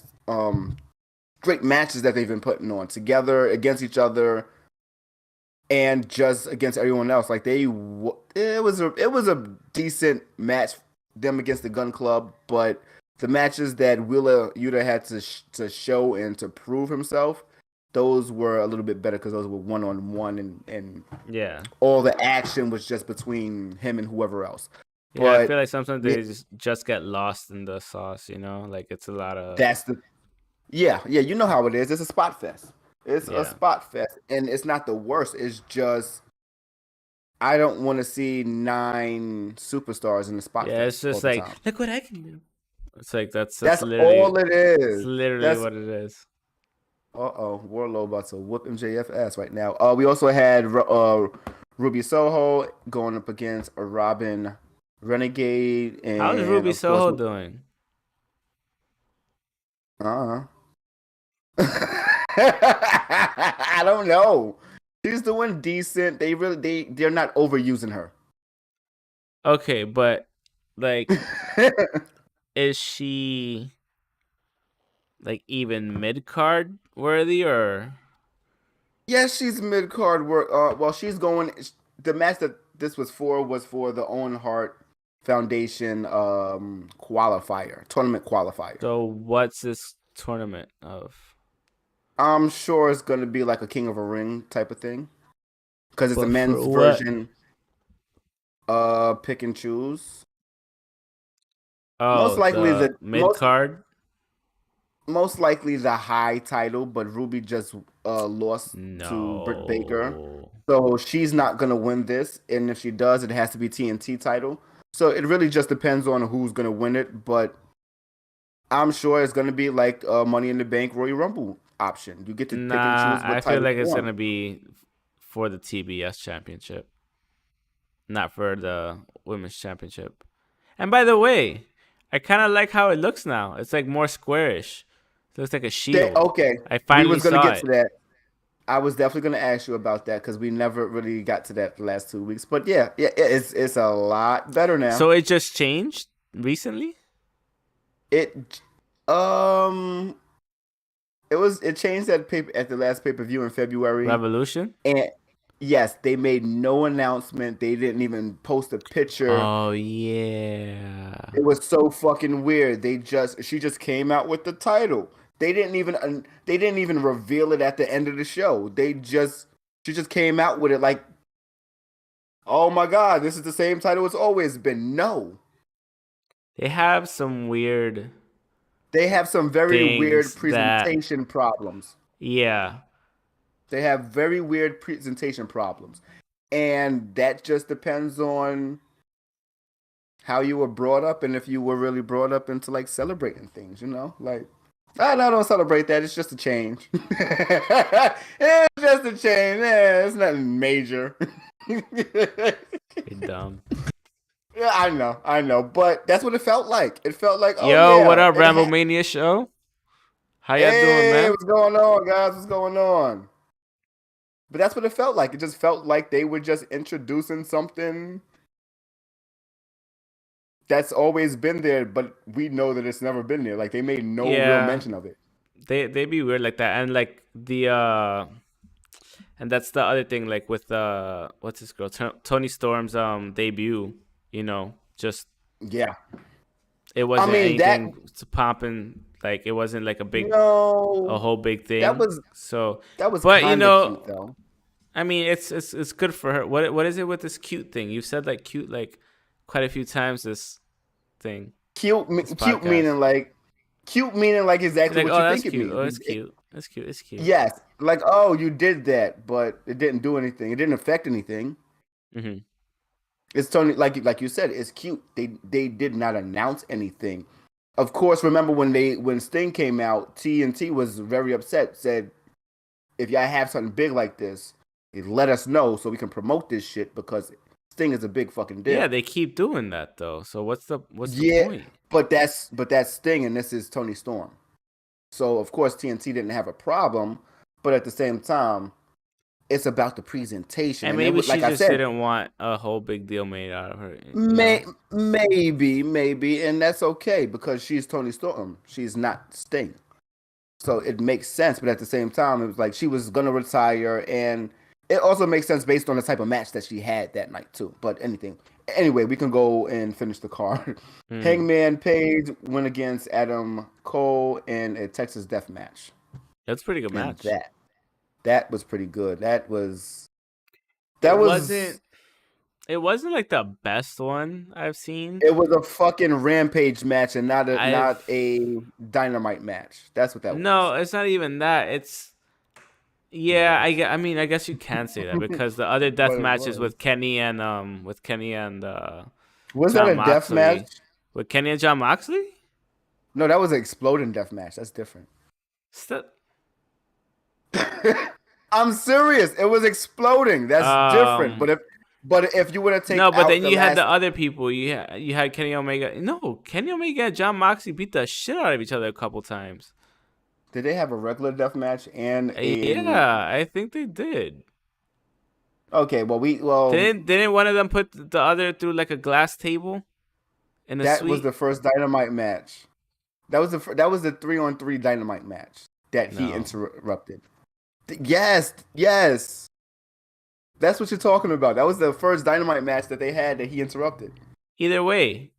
Great matches that they've been putting on together against each other and just against everyone else. Like it was a decent match them against the Gun Club, but the matches that Willa Yuta had to show and to prove himself, those were a little bit better because those were 1-on-1 and Yeah. all the action was just between him and whoever else. Yeah, I feel But like sometimes they just get lost in the sauce, you know? Like it's a lot of that's the yeah, you know how it is. It's a spot fest. It's a yeah. spot fest, and it's not the worst. It's just I don't want to see 9 superstars in the spot Yeah, it's fest all just the like time. look what I can do. It's like that's That's literally all it it's is. literally That's what it is. Warlow about to whoop MJF ass right now. We also had Ruby Soho going up against a Robin Renegade, How's and Ruby of course, Soho doing? uh, I don't know. She's doing decent. They're not overusing her. Okay, but like is she like even mid card worthy or Yes, she's mid card work. Well, she's going. The match that this was for the Owen Hart Foundation tournament qualifier. so what's this tournament of? I'm sure it's gonna be like a King of a Ring type of thing because it's a But for men's what? version. Pick and choose. Most Oh, likely the the mid card? most likely the high title, but Ruby just lost to Britt Baker. No. So she's not gonna win this, and if she does, it has to be TNT title. So it really just depends on who's gonna win it. But I'm sure it's gonna be like Money in the Bank Royal Rumble option. You get to pick and Nah, choose what I feel title like you it's want. gonna be for the TBS championship, not for the women's championship. And by the way, I kind of like how it looks now. It's like more squarish. It looks like a shield. Okay, I we finally was gonna saw get to it. that. I was definitely gonna ask you about that because we never really got to that the last 2 weeks. But yeah, it's a lot better now. So it just changed recently? It um it changed at the last pay-per-view in February. Revolution? And yes, they made no announcement. They didn't even post a picture. Oh yeah. It was so fucking weird. She just came out with the title. They didn't even reveal it at the end of the show. She just came out with it like, "Oh my god, this is the same title it's always been." No. They have some weird They have some very weird things that presentation problems. yeah. They have very weird presentation problems. And that just depends on how you were brought up and if you were really brought up into like celebrating things, you know? Like I don't celebrate that. It's just a change. It's just a change. Yeah, it's nothing major. You're dumb. Yeah, I know, but that's what it felt like. It felt like, oh Yo, what yeah, up, Rambo Mania show? How y'all doing, hey, man? what's going on, guys? What's going on? But that's what it felt like. It just felt like they were just introducing something that's always been there, but we know that it's never been there. Like they made no real Yeah, mention of it. they be weird like that, and like and that's the other thing, like with what's this girl, Tony Storm's debut. Just Yeah, it I wasn't mean that. anything to popping. Like it wasn't like a No, whole big that thing. was So, that was but kind of cute though. I mean, it's good for her. What is it with this cute thing? You said like cute like quite a few times this thing, this Cute podcast. meaning like exactly Like, what oh, you that's think it cute. Oh, it's means. cute. That's cute. It's cute. Yes, like oh, you did that, but it didn't do anything. It didn't affect anything. Hmm. It's Tony, like you said, it's cute. They did not announce anything. Of course, remember when Sting came out, TNT was very upset. Said if y'all have something big like this, let us know so we can promote this shit because Sting is a big fucking Yeah, deal. they keep doing that though. So what's the Yeah, point? but that's Sting and this is Tony Storm. So of course TNT didn't have a problem, but at the same time, it's about the presentation. And And it maybe was she like I just said, didn't want a whole big deal made out of her. maybe, and that's okay because she's Tony Storm. She's not Sting. So it makes sense, but at the same time, it was like she was gonna retire, and it also makes sense based on the type of match that she had that night too. But anyway, we can go and finish the card. Mm. Hangman Page went against Adam Cole in a Texas Death Match, That's a pretty good and match. that was pretty good. That was It that was wasn't it wasn't like the best one I've seen. it was a fucking Rampage match and I've not a Dynamite match. That's what that was. No, it's not even that. It's yeah, What? I mean, I guess you can say that because the other death What it matches was. with Kenny and Was that John a death match? Moxley. With Kenny and John Moxley? No, that was an exploding death match. That's different. Still, I'm serious. It was exploding. That's different. um But if you were to take no, but out then the you had last, the other people. You had Kenny Omega. No, Kenny Omega and John Moxley beat the shit out of each other a couple times. did they have a regular death match and a? Yeah, I think they did. Okay, Didn't one of them put the other through like a glass table in a that was suite? the first Dynamite match. That was the 3-on-3 Dynamite match that he No. interrupted. Yes. That's what you're talking about. That was the first Dynamite match that they had that he interrupted. Either way,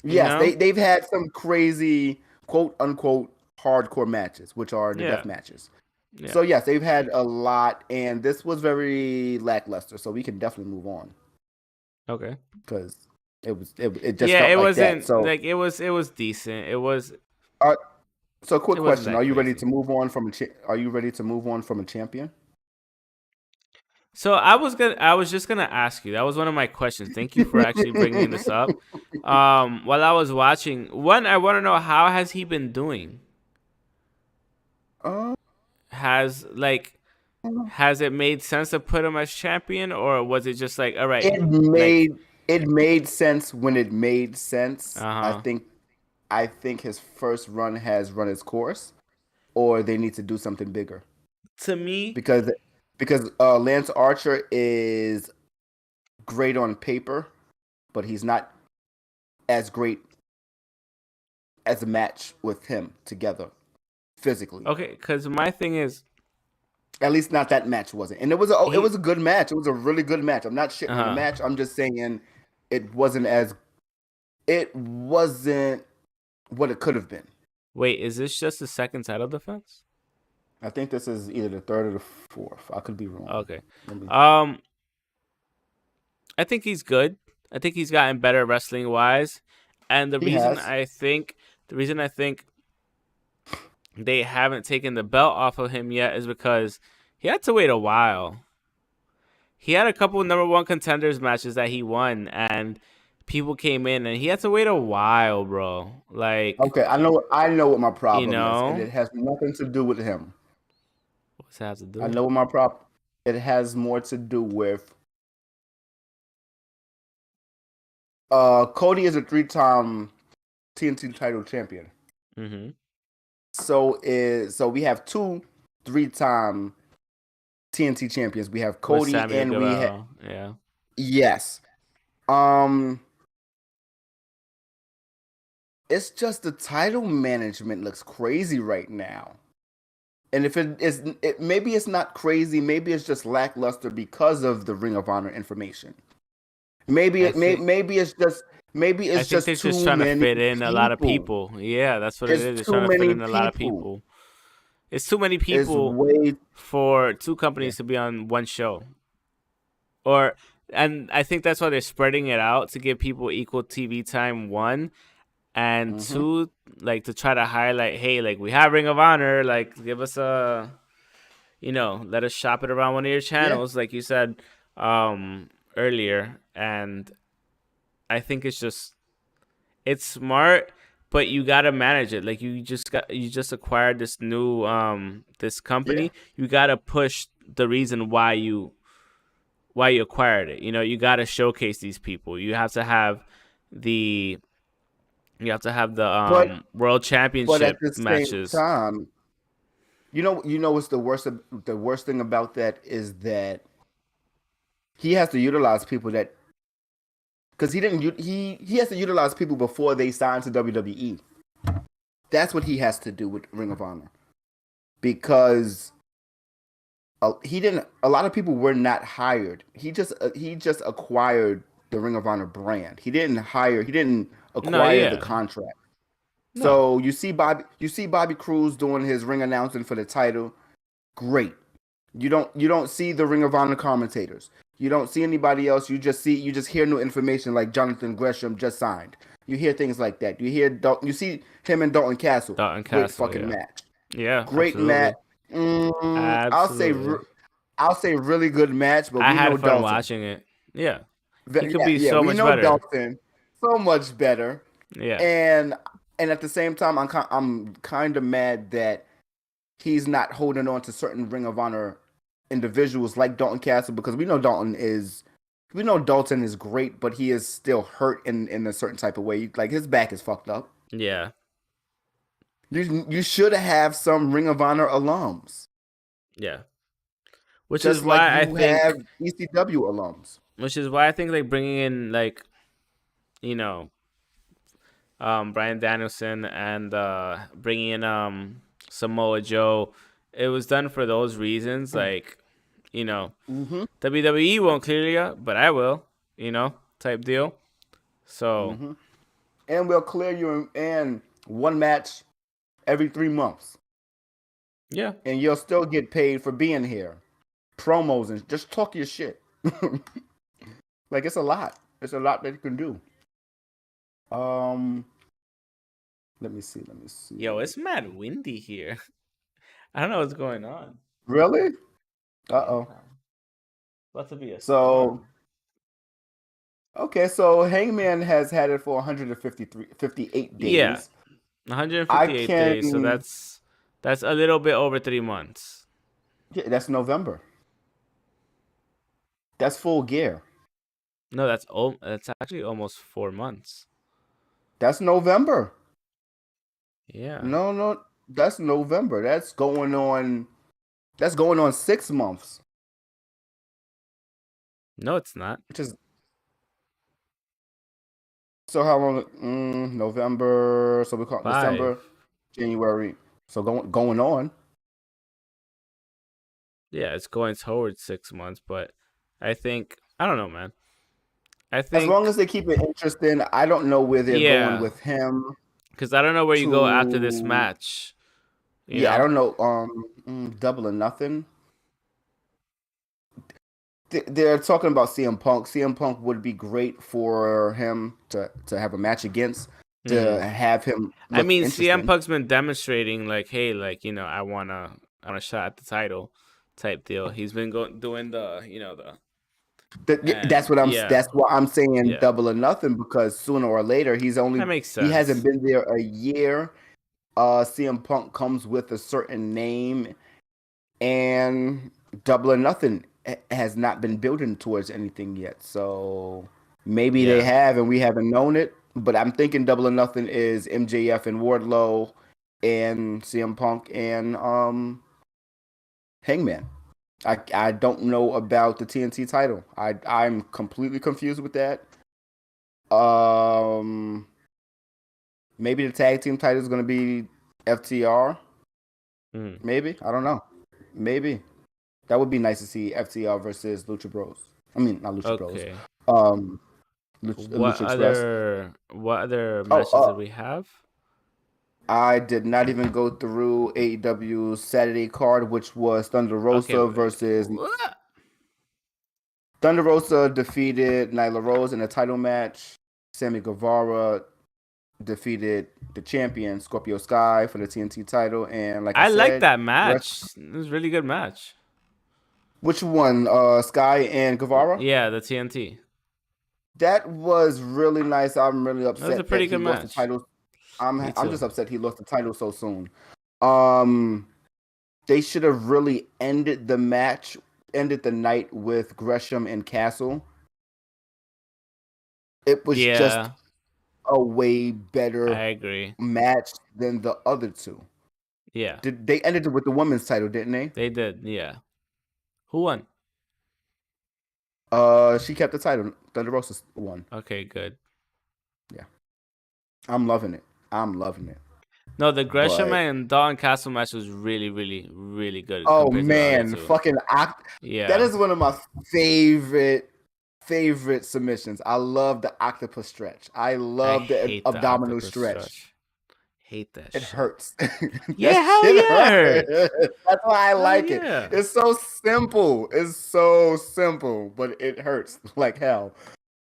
you Yes, know? they've had some crazy quote unquote hardcore matches, which are the Yeah. death matches. Yeah. So yes, they've had a lot, and this was very lackluster. So we can definitely move on Okay. because it just Yeah, felt it like that. wasn't So like it was decent. uh, so quick It wasn't question: that Are you ready crazy. to move on from Are you ready to move on from a champion? So I was just gonna ask you. That was one of my questions. Thank you for actually bringing this up. While I was watching, one, I want to know how has he been doing? Uh, Has like has it made sense to put him as champion, or was it just like all right, it like made sense when it made sense. I uh-huh. think I think his first run has run its course, or they need to do something bigger To me, because Lance Archer is great on paper, but he's not as great as a match with him together physically. okay, because my thing is At least not that match wasn't, and it was he a good match. It was a really good match. I'm not shitting on the uh-huh. match. I'm just saying it wasn't what it could have been. Wait, is this just the second title defense? I think this is either the third or the fourth. I could be wrong. Okay. Let me- Um, I think he's good. I think he's gotten better wrestling wise, and He has. the reason I think they haven't taken the belt off of him yet is because he had to wait a while. He had a couple number one contenders matches that he won, and people came in and he had to wait a while, bro. Like, Okay, I know what my you problem is, and know, it has nothing to do with him. what's that have to I do? know what my problem. It has more to do with Cody is a 3-time TNT title champion. Mm-hmm. So we have 2 3-time TNT champions. We have With Cody Samuel and we have Guerrero, yeah. yes. Um, it's just the title management looks crazy right now. And if maybe it's not crazy, maybe it's just lackluster because of the Ring of Honor information. Maybe I think I it's think just they're just too trying to many fit in a lot of people. people. Yeah, that's what it It's is. They're too trying to fit many in a lot of people. people. It's too many It's people way for two yeah. companies to be on one show. Or and I think that's why they're spreading it out to give people equal TV time, one, and Mm-hmm. two, like to try to highlight, hey, like we have Ring of Honor, like give us a, let us shop it around one of your Yeah. channels, like you said earlier. And I think it's smart, but you gotta manage it. Like you just acquired this new this Yeah. company. You gotta push the reason why you acquired it. You gotta showcase these people. The you have to have the But world at championship the same matches. time, what's the worst thing about that is that he has to utilize people that because he didn't he has to utilize people before they sign to WWE. That's what he has to do with Ring of Honor because he didn't. A lot of people were not hired. He just acquired the Ring of Honor brand. He didn't hire. He didn't No, acquire the yeah, contract. no, So you see Bobby Cruz doing his ring announcing for the title. Great. You don't see the Ring of Honor commentators. You don't see anybody else. You just hear new information like Jonathan Gresham just signed. You hear things like that. You see him and Dalton Castle. Dalton Great Castle, fucking yeah, match. yeah, Great match. absolutely, absolutely. I'll say really good match, but I we know had fun Dalton. watching it. Yeah, he could Yeah, be yeah, so we much know better. Dalton so much better. Yeah, And at the same time, I'm kind of mad that he's not holding on to certain Ring of Honor individuals like Dalton Castle because we know Dalton is great, but he is still hurt in a certain type of way. Like his back is fucked up. yeah, You should have some Ring of Honor alums, yeah. Which is just like why I you have think, ECW alums. like bringing in like you know Brian Danielson and bringing in Samoa Joe. It was done for those reasons. Like, Mm-hmm. WWE won't clear you, but I will. Type deal. So Mm-hmm. And we'll clear you in one match every 3 months, yeah, and you'll still get paid for being here. Promos and just talk your shit. Like it's a lot. It's a lot that you can do. Um, let me see. Let me see. yo, it's mad windy here. I don't know what's going on. Really? Uh Yeah, oh. about to be a So storm. okay, so Hangman has had it for 58 Yeah, days. I 158 days. So can. that's a little bit over 3 months. Yeah, that's November. That's full gear. No, that's actually almost 4 months. That's November. Yeah. No, no, that's November. That's going on. That's going on 6 months, No, it's not. which is so how long? November. So we call it 5. December, January. So going on. Yeah, it's going towards 6 months, but I don't know, man. I As long think as they keep it interesting, I don't know where they're going yeah, with him. because I don't know where you go after this To match. You yeah, I know? don't know. Double or nothing. They're talking about CM Punk. CM Punk would be great for him to have a match against to Mm. have him I look mean, CM interesting. Punk's been demonstrating like, hey, like I want a shot at the title type deal. He's been doing the That's what I'm. Yeah, That's why I'm saying yeah, Double or Nothing, because sooner or later that makes he hasn't sense. been there a year. CM Punk comes with a certain name, and Double or Nothing has not been building towards anything yet. So maybe they Yeah, have, and we haven't known it. But I'm thinking Double or Nothing is MJF and Wardlow, and CM Punk and Hangman. I don't know about the TNT title. I'm completely confused with that. Um, maybe the tag team title is going to be FTR. mm. Maybe, I don't know. Maybe that would be nice to see FTR versus Lucha Bros. I mean, not Lucha Bros. Okay. Um, What Lucha Express. other Oh, matches did we have? I did not even go through AEW's Saturday card, which was Okay, Thunder Rosa defeated Nyla Rose in a title match. Sammy Guevara defeated the champion Scorpio Sky for the TNT title, and like I I like said, that match. It was a really good match. which one? Sky and Guevara. Yeah, the TNT. That was really nice. I'm really That was a upset that pretty he good lost the match. title. Me I'm too. just upset he lost the title so soon. Um, they should have really ended the night with Gresham and Castle. It was just Yeah, a way I better agree. match than the other two. Yeah, They ended it with the women's title, didn't they? they did. Yeah. Who won? She kept the title. Thunder Rosa won. Okay, good. Yeah, I'm loving it. I'm loving it. No, the Gresham But and Dawn Castle match was really, really, really good oh compared to the other man, two. that Yeah, is one of my favorite submissions. I love the octopus stretch. I I love the hate the abdominal octopus stretch. stretch. Hate that It shit. hurts. Yeah, That hell shit yeah, it hurts. hurts. That's why I Hell like it. yeah. It's so simple. It's so simple, but it hurts like hell.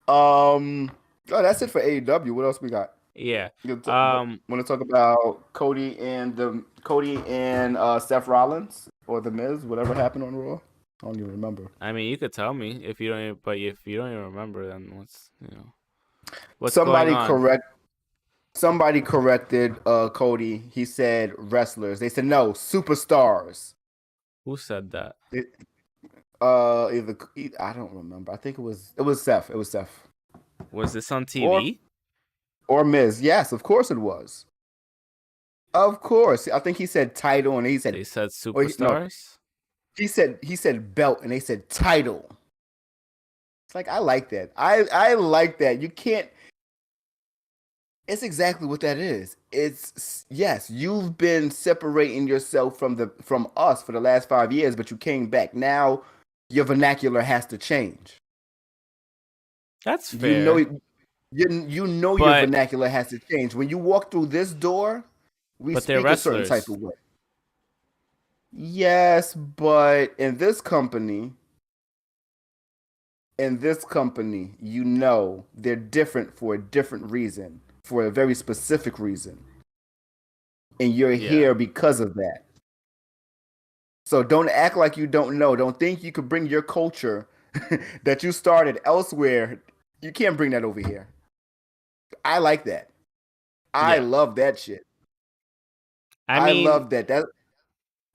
Oh, that's it for AEW. What else we got? Yeah. Want to talk about Cody and Seth Rollins or The Miz? Whatever happened on Raw? I don't even remember. I mean, you could tell me if you don't. But if you don't even remember, then what's going on? Somebody corrected Cody. He said wrestlers. They said no, superstars. Who said that? I don't remember. I think it was Seth. It was Seth. Was this on TV? Or Miz. Yes, of course it was. Of course. I think he said title and he said They said superstars. he said belt and they said title. It's like I like that. I like that. You can't. It's exactly what that is. It's yes, you've been separating yourself from us for the last 5 years, but you came back. Now your vernacular has to change. That's fair. You know your vernacular has to change. When you walk through this door, we speak a certain type of way. Yes, but in this company, you know they're different for a different reason, for a very specific reason. And you're here because of that. So don't act like you don't know. Don't think you could bring your culture that you started elsewhere. You can't bring that over here. I like that. I love that shit. I love that. That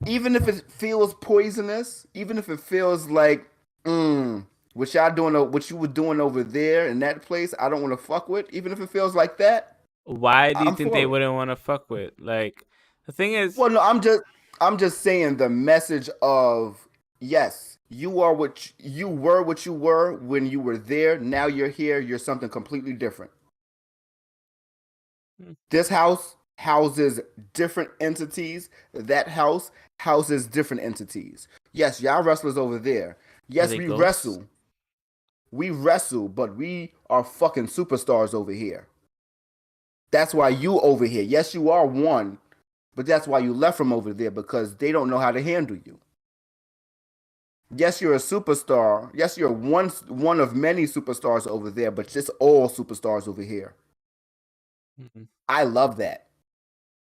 even if it feels poisonous, even if it feels like, what you were doing over there in that place, I don't want to fuck with. Even if it feels like that. Why do you think they wouldn't want to fuck with? Like, the thing is. Well, no, I'm just saying the message of yes, you were what you were when you were there. Now you're here. You're something completely different. This house houses different entities. That house houses different entities. Yes, y'all wrestlers over there. Yes, we wrestle. We wrestle, but we are fucking superstars over here. That's why you over here. Yes, you are one, but that's why you left from over there, because they don't know how to handle you. Yes, you're a superstar. Yes, you're one of many superstars over there, but just all superstars over here. Mm-hmm. I love that.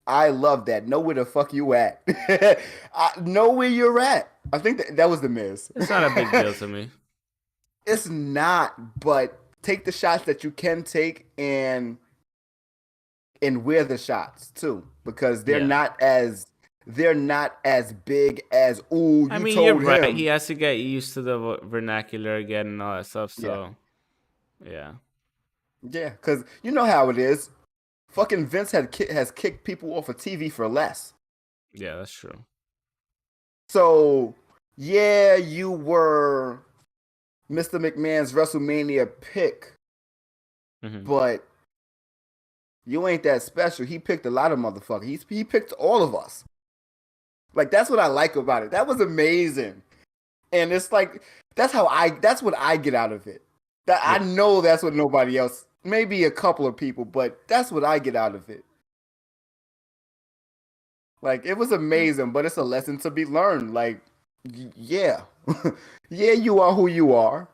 Know where the fuck you at. Know where you're at. I think that was the Miz. It's not a big deal to me. It's not, but take the shots that you can take and wear the shots too, because Yeah. they're not as big as ooh, I you mean, you're told right. He him. has to get used to the vernacular again and all that stuff. Yeah. So, yeah. Yeah, because you know how it is. Fucking Vince has kicked people off of TV for less. Yeah, that's true. So, yeah, you were Mr. McMahon's WrestleMania pick, Hmm. but you ain't that special. He picked a lot of motherfuckers. He picked all of us. Like that's what I like about it. That was amazing. And it's like that's what I get out of it. That I Yeah. know that's what nobody else, maybe a couple of people, but that's what I get out of it. Like it was amazing, but it's a lesson to be learned. Like, yeah, yeah, you are who you are.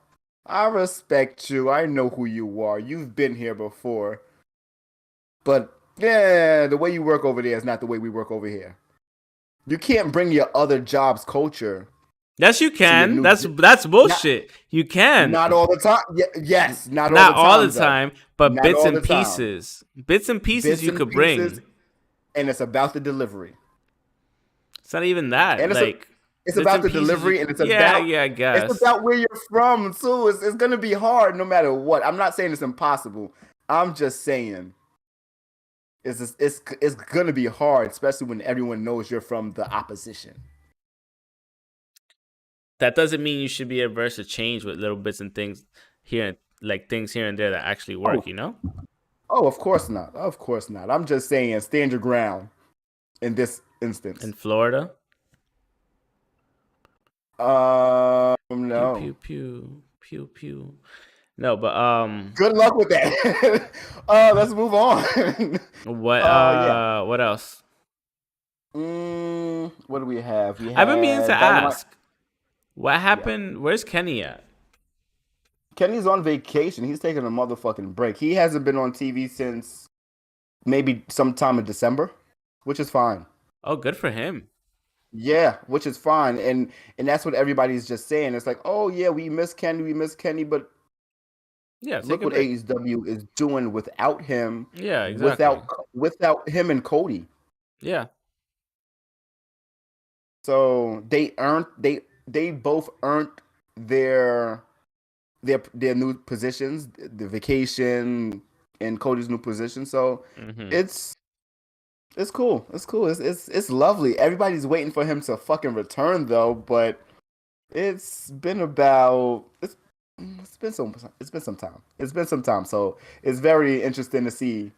I respect you. I know who you are. You've been here before, but yeah, the way you work over there is not the way we work over here. You can't bring your other job's culture Yes, you to your can. new. That's Not bullshit. You can. not all the time. Yes, not all Not the all the time though. time, but Not bits all and the time. pieces. Bits and pieces Bits you and could pieces, bring. and it's about the delivery. It's not even that. And Like it's bits about and the pieces. delivery, and Yeah, yeah, I it's guess. about where you're from too. It's gonna be hard no matter what. I'm not saying it's impossible. I'm just saying it's gonna be hard, especially when everyone knows you're from the opposition. That doesn't mean you should be averse to change with little bits and things here, like things here and there that actually Oh, work. You know, oh, of course not. Of course not. I'm just saying stand your ground in this in instance. Florida. Pew No. pew pew pew pew. No, but Good luck with that. Let's move on. Yeah. what else? What do we have? We I've been meaning to had Dynamite. ask. What Yeah. happened? Where's Kenny at? Kenny's on vacation. He's taking a motherfucking break. He hasn't been on TV since maybe sometime in December, which is fine. Oh, good for him. Yeah, which is fine. And that's what everybody's just saying. It's like, oh yeah, we miss Kenny, but Yeah, take look a what break. AEW is doing without him, Yeah, exactly. without him and Cody. Yeah, So they both earned their their new positions, the vacation and Cody's new position. So hmm it's it's cool. It's cool. It's lovely. Everybody's waiting for him to fucking return though, but it's been about it's been some time. It's been some time. So it's very interesting to see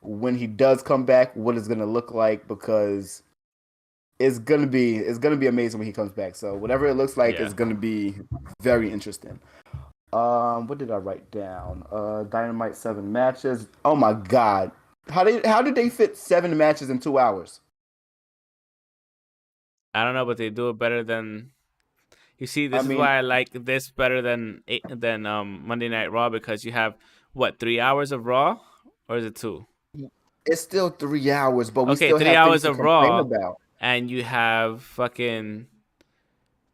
when he does come back what it's gonna look like because it's gonna be amazing when he comes back. So whatever it looks like yeah. is gonna be very interesting. What did I write down? Dynamite 7 matches. Oh my god, how did they fit 7 matches in 2 hours? I don't know, but they do it better than. You see, I this is mean, why I like this better than Monday Night Raw because you have what 3 hours of Raw, or is it two? it's still 3 hours, but we Okay, still three have things hours to of complain Raw, about. and you have fucking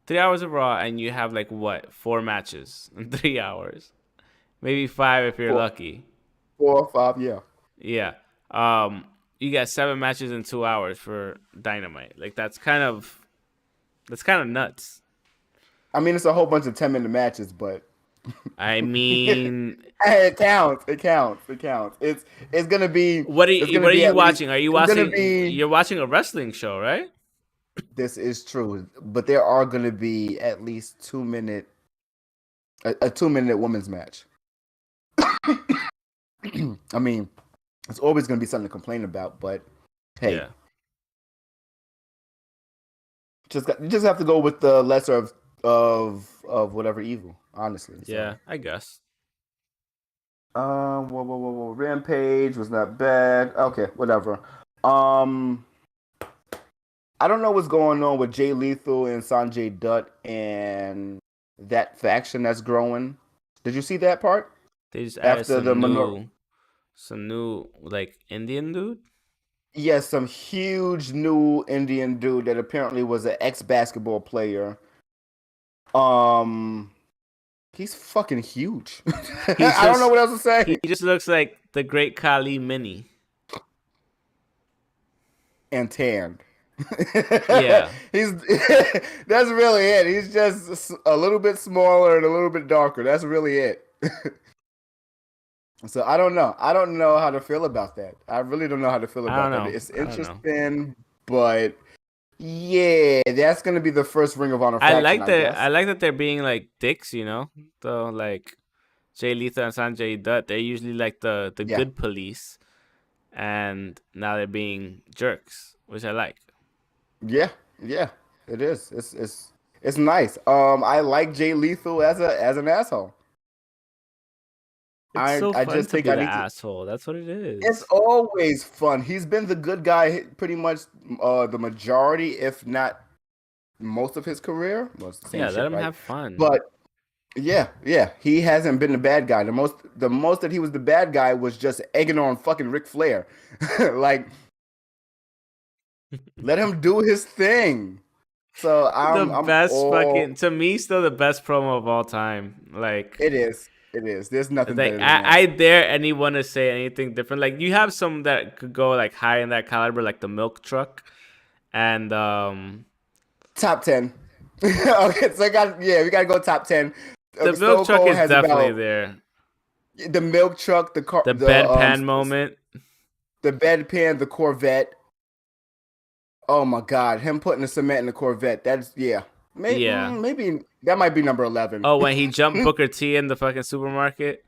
3 hours of Raw, and you have like what 4 matches in 3 hours, maybe five if you're Four, lucky. 4 or 5, yeah. Yeah. You got 7 matches in 2 hours for Dynamite. Like that's kind of nuts. I mean, it's a whole bunch of 10-minute matches, but I it mean, counts. It counts. It counts. It's gonna be it's gonna what are be you at least watching? Are you it's gonna watching? be You're watching a wrestling show, right? this is true, but there are gonna be at least 2 minute a 2 minute women's match. I mean, it's always going to be something to complain about, but hey, Yeah. you just have to go with the lesser of whatever evil, honestly. So, Yeah, I guess. whoa. Rampage was not bad. Okay, whatever. Um, I don't know what's going on with Jay Lethal and Sanjay Dutt and that faction that's growing. Did you see that part They just added after the some new like Indian dude. Yes, some huge new Indian dude that apparently was an ex basketball player. Um, He's fucking huge. He's I don't know just what else to say. he just looks like the Great Khali Mini. And tanned. Yeah. He's that's really it. He's just a little bit smaller and a little bit darker. That's really it. So I don't know. I don't know how to feel about that. I really don't know how to feel I about don't that. know. It's I don't know. interesting, but yeah, that's gonna be the first Ring of Honor faction, I guess. I like that they're being like dicks, you know. So like Jay Lethal and Sanjay Dutt, they're usually like the Yeah. good police, and now they're being jerks, which I like. Yeah, it is. It's nice. I like Jay Lethal as an asshole. It's so I fun just to think be I the need to. asshole. That's what it It's is. always fun. He's been the good guy pretty much the majority, if not most of his career. Well, it's the same Yeah, let shit, him right? have fun. But yeah, he hasn't been the bad guy. The most that he was the bad guy was just egging on fucking Ric Flair. Like, let him do his thing. So The I'm best all. fucking, to me, still the best promo of all time. Like, It is. There's nothing like better than that. I dare anyone to say anything different. Like, you have some that could go like high in that caliber, like the milk truck, and Top 10. Okay, so we gotta go top 10. the milk Stone truck Cold is has definitely about there. the milk truck, the car, The bedpan moment. the bedpan, the Corvette. Oh my God, him putting the cement in the Corvette. That's maybe Yeah. maybe that might be number 11. Oh, when he jumped Booker T in the fucking supermarket.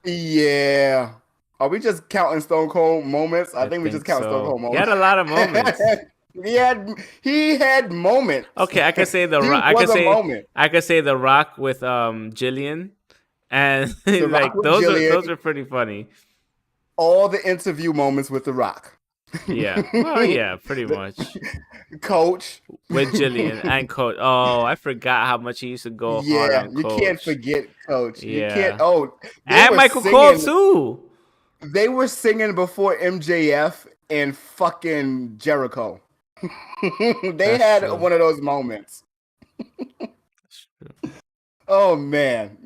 Yeah. Are we just counting Stone Cold moments? I I think we just think count Stone so. Cold He had moments. a lot of moments. He had moments. Okay, I could say the He Rock. I was could a say moment. the Rock with Jillian, and The Rock like with those Jillian. are pretty funny. All the interview moments with The Rock. Yeah. Well, yeah, pretty much. Coach. With Jillian and Coach. Oh, I forgot how much he used to go hard Yeah, on you can't Coach. forget Coach. You can't. Yeah. Oh, they And were Michael Cole singing. too. They were singing before MJF and fucking Jericho. They That's had true. one of those moments. That's true. Oh man.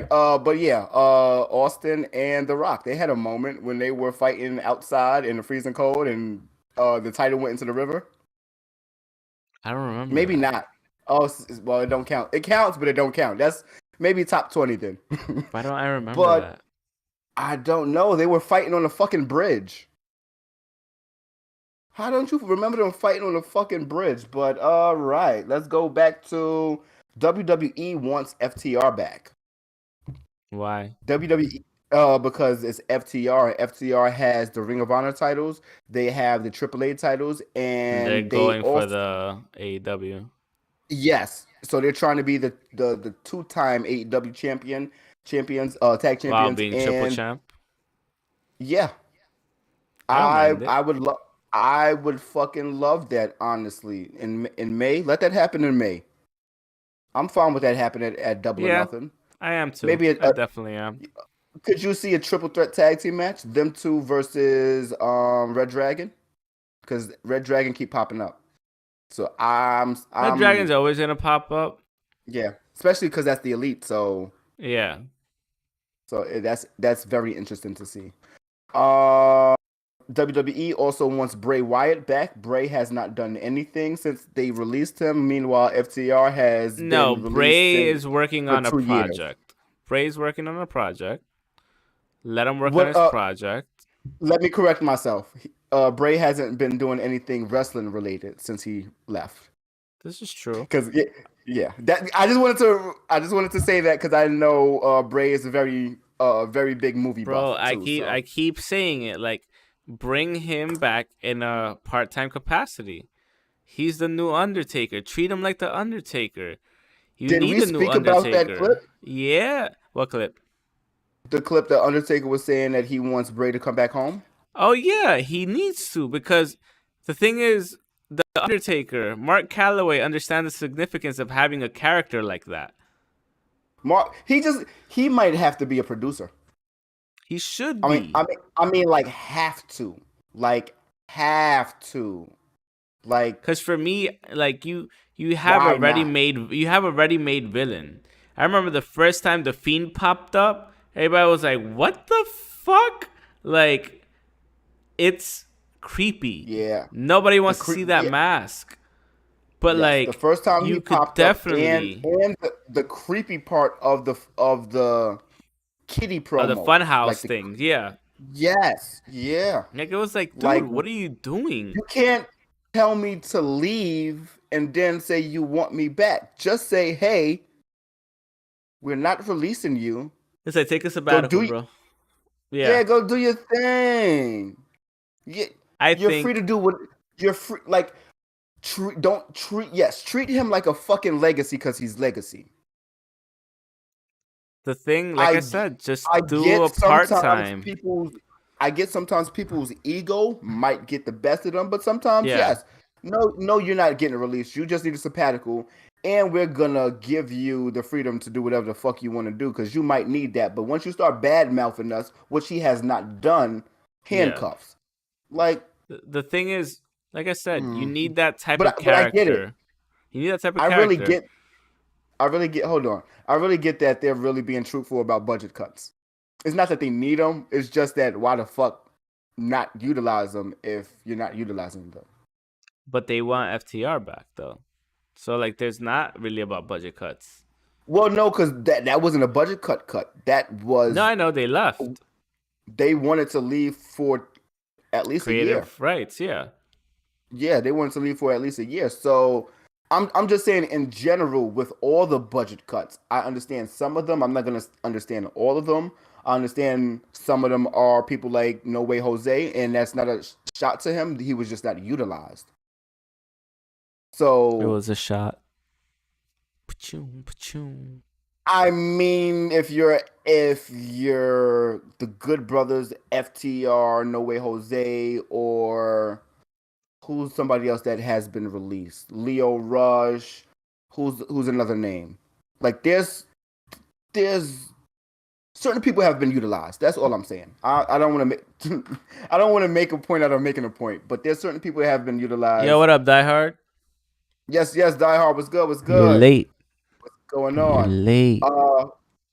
But yeah, Austin and The Rock, they had a moment when they were fighting outside in the freezing cold, and the title went into the river. I don't remember. Maybe that. not. Oh, well, it don't count. It counts, but it don't count. That's maybe top 20 then. Why don't I remember But that? I don't know. They were fighting on a fucking bridge. How don't you remember them fighting on a fucking bridge? But all right, let's go back to WWE wants FTR back. Why? WWE, because it's FTR. FTR has the Ring of Honor titles. They have the AAA titles, And they're and going also, for the AEW. Yes, so they're trying to be the two-time AEW champions, tag champions, While being and triple champ. yeah, I don't mind it. I would fucking love that, honestly. In May, let that happen in May. I'm fine with that happening at Double or Yeah. Nothing. I am too. Maybe I definitely am. could you see a triple threat tag team match? Them two versus Red Dragon, because Red Dragon keep popping up. So Red Dragon's always gonna pop up. yeah, especially because that's the Elite. So Yeah. That's very interesting to see. WWE also wants Bray Wyatt back. Bray has not done anything since they released him. Meanwhile, FTR has No, been Bray released is working for on a 2 years. project. Bray's working on a project. Let him work What, on his project. Let me correct myself. Bray hasn't been doing anything wrestling related since he left. This is true. Because that I just wanted to say that because I know Bray is a very big movie Bro, buff too. I keep saying it. Like, bring him back in a part-time capacity. He's the new Undertaker. Treat him like the Undertaker. You Did need we a new speak about Undertaker. that clip? Yeah. What clip? The clip that Undertaker was saying that he wants Bray to come back home. Oh yeah, he needs to, because the thing is, the Undertaker, Mark Calloway, understands the significance of having a character like that. Mark, he might have to be a producer. He should be. I mean, like have to. Because for me, like you have Why a ready-made villain. I remember the first time the Fiend popped up, everybody was like, "What the fuck?" Like, it's creepy. Yeah. Nobody wants to see that Yeah. mask. But Yes, like, the first time you he could popped definitely up, and the creepy part of the kitty the promo, like Funhouse thing, yeah. yes, yeah, Like it was like, dude, like what are you doing? you can't tell me to leave and then say you want me back. Just say, hey, we're not releasing you. It's like, take a Go sabbatical, do bro. yeah, Yeah, go do your thing. Yeah, I you're free to think do what you're free. Like, treat him like a fucking legacy because he's legacy. the thing, like I I said, just I do a get part sometimes time. people's ego might get the best of them, but sometimes Yeah. yes. No, you're not getting a release. You just need a sabbatical, and we're gonna give you the freedom to do whatever the fuck you want to do because you might need that. But once you start bad mouthing us, which he has not done, Yeah. handcuffs. Like, The thing is, like I said, you need that type of but I get it. character. You need that type of I really character. get. Hold on. I really get that they're really being truthful about budget cuts. It's not that they need them. It's just that why the fuck not utilize them if you're not utilizing them. But they want FTR back though. So like there's not really about budget cuts. Well, no, because that wasn't a budget cut. That was No, I know they left. they wanted to leave for at least a year. Creative rights, yeah. Yeah, they wanted to leave for at least a year. So I'm just saying in general with all the budget cuts, I understand some of them. I'm not gonna understand all of them. I understand some of them are people like No Way Jose, and that's not a shot to him. He was just not utilized. So It was a shot. Pachoom, pachoom. I mean, if you're the Good Brothers, FTR, No Way Jose, or who's somebody else that has been released? Leo Rush. Who's another name? Like there's certain people have been utilized. That's all I'm saying. I don't want to make I don't want to make a point out of making a point, but there's certain people that have been utilized. Yo, what up, Die Hard? Yes, Die Hard was good. What's You're good? late. What's going You're on? late.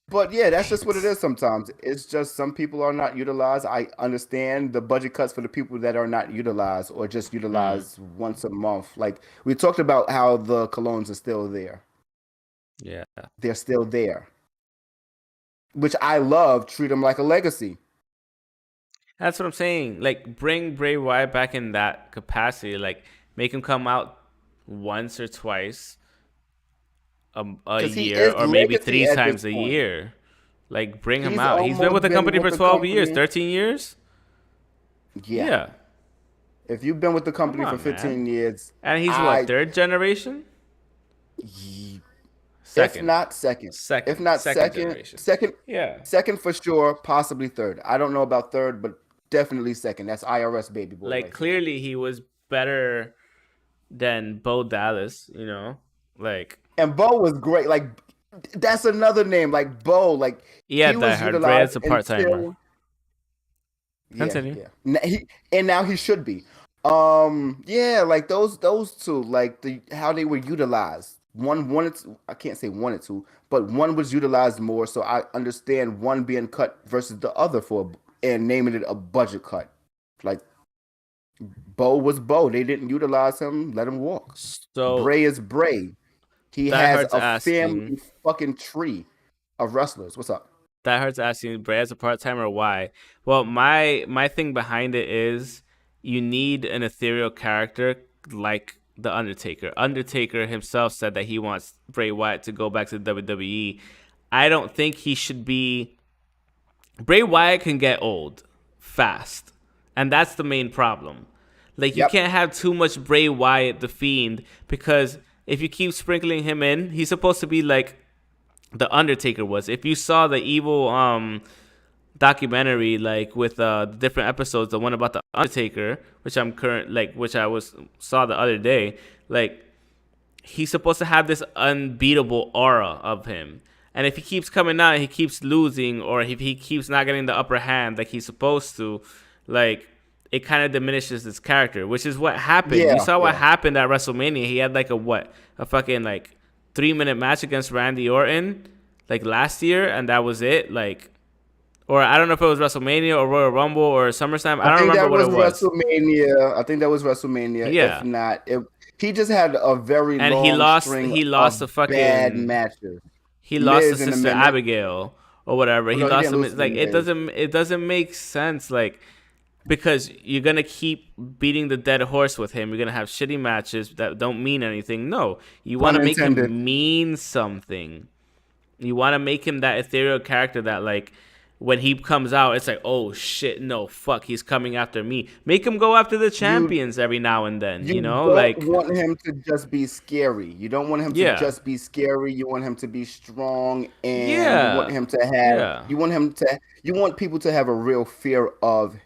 But yeah, that's just what it is sometimes. It's just some people are not utilized. I understand the budget cuts for the people that are not utilized or just utilized once a month. Like we talked about how the colognes are still there. Yeah. They're still there. Which I love. Treat them like a legacy. That's what I'm saying. Like, bring Bray Wyatt back in that capacity. Like, make him come out once or twice a 'Cause he year, is or maybe legacy 3 at times this a point. year. Like, bring him He's out. He's been with the almost company been for with the 12 years, company. 13 years. Yeah. If you've been with the company Come on, for 15 man. years, And he's what, third generation? Second. If not second. Second. If not Second second. generation. Second. Yeah. Second for sure, possibly third. I don't know about third, but definitely second. That's IRS baby boy. Like, right there. clearly he was better than Bo Dallas, you know? Like, And Bo was great. Like that's another name. Like Bo. Like yeah, he Die was Hard. utilized Brad's a part-timer. until- Continue. Yeah. And now he should be. Yeah, like those two, like how they were utilized. One wanted to, I can't say wanted to, but one was utilized more. So I understand one being cut versus the other and naming it a budget cut. Like Bo was Bo. They didn't utilize him. Let him walk. So Bray is Bray. He Die has Hard's a asking- family fucking tree of wrestlers. What's up? Die Hard's asking Bray as a part-timer, why? Well, my thing behind it is you need an ethereal character like The Undertaker. Undertaker himself said that he wants Bray Wyatt to go back to the WWE. I don't think he should be... Bray Wyatt can get old fast, and that's the main problem. Like, you Yep. can't have too much Bray Wyatt, the Fiend, because if you keep sprinkling him in, he's supposed to be like The Undertaker was. If you saw the evil documentary, like with the different episodes, the one about the Undertaker, which saw the other day, like he's supposed to have this unbeatable aura of him. And if he keeps coming out and he keeps losing, or if he keeps not getting the upper hand like he's supposed to, like it kind of diminishes his character, which is what happened. Yeah, You saw what yeah. happened at WrestleMania. He had like a fucking like 3-minute match against Randy Orton. like last year, and that was it. Like, or I don't know if it was WrestleMania or Royal Rumble or SummerSlam. I don't remember what it was. WrestleMania. I think that was WrestleMania. Yeah, If not, he just had a very and long string He lost of a fucking bad matches. He lost to Miz in a Sister minute. Abigail or whatever. He No, he lost didn't to lose to like Miz. it doesn't make sense. Like, because you're gonna keep beating the dead horse with him. You're gonna have shitty matches that don't mean anything. No, you want to make intended. him mean something. You want to make him that ethereal character that, like, when he comes out, it's like, oh shit, no, fuck, he's coming after me. Make him go after the champions every now and then. You know, don't like, want him to just be scary. You don't want him to just be scary. You want him to be strong, and you want him to have. You want people to have a real fear of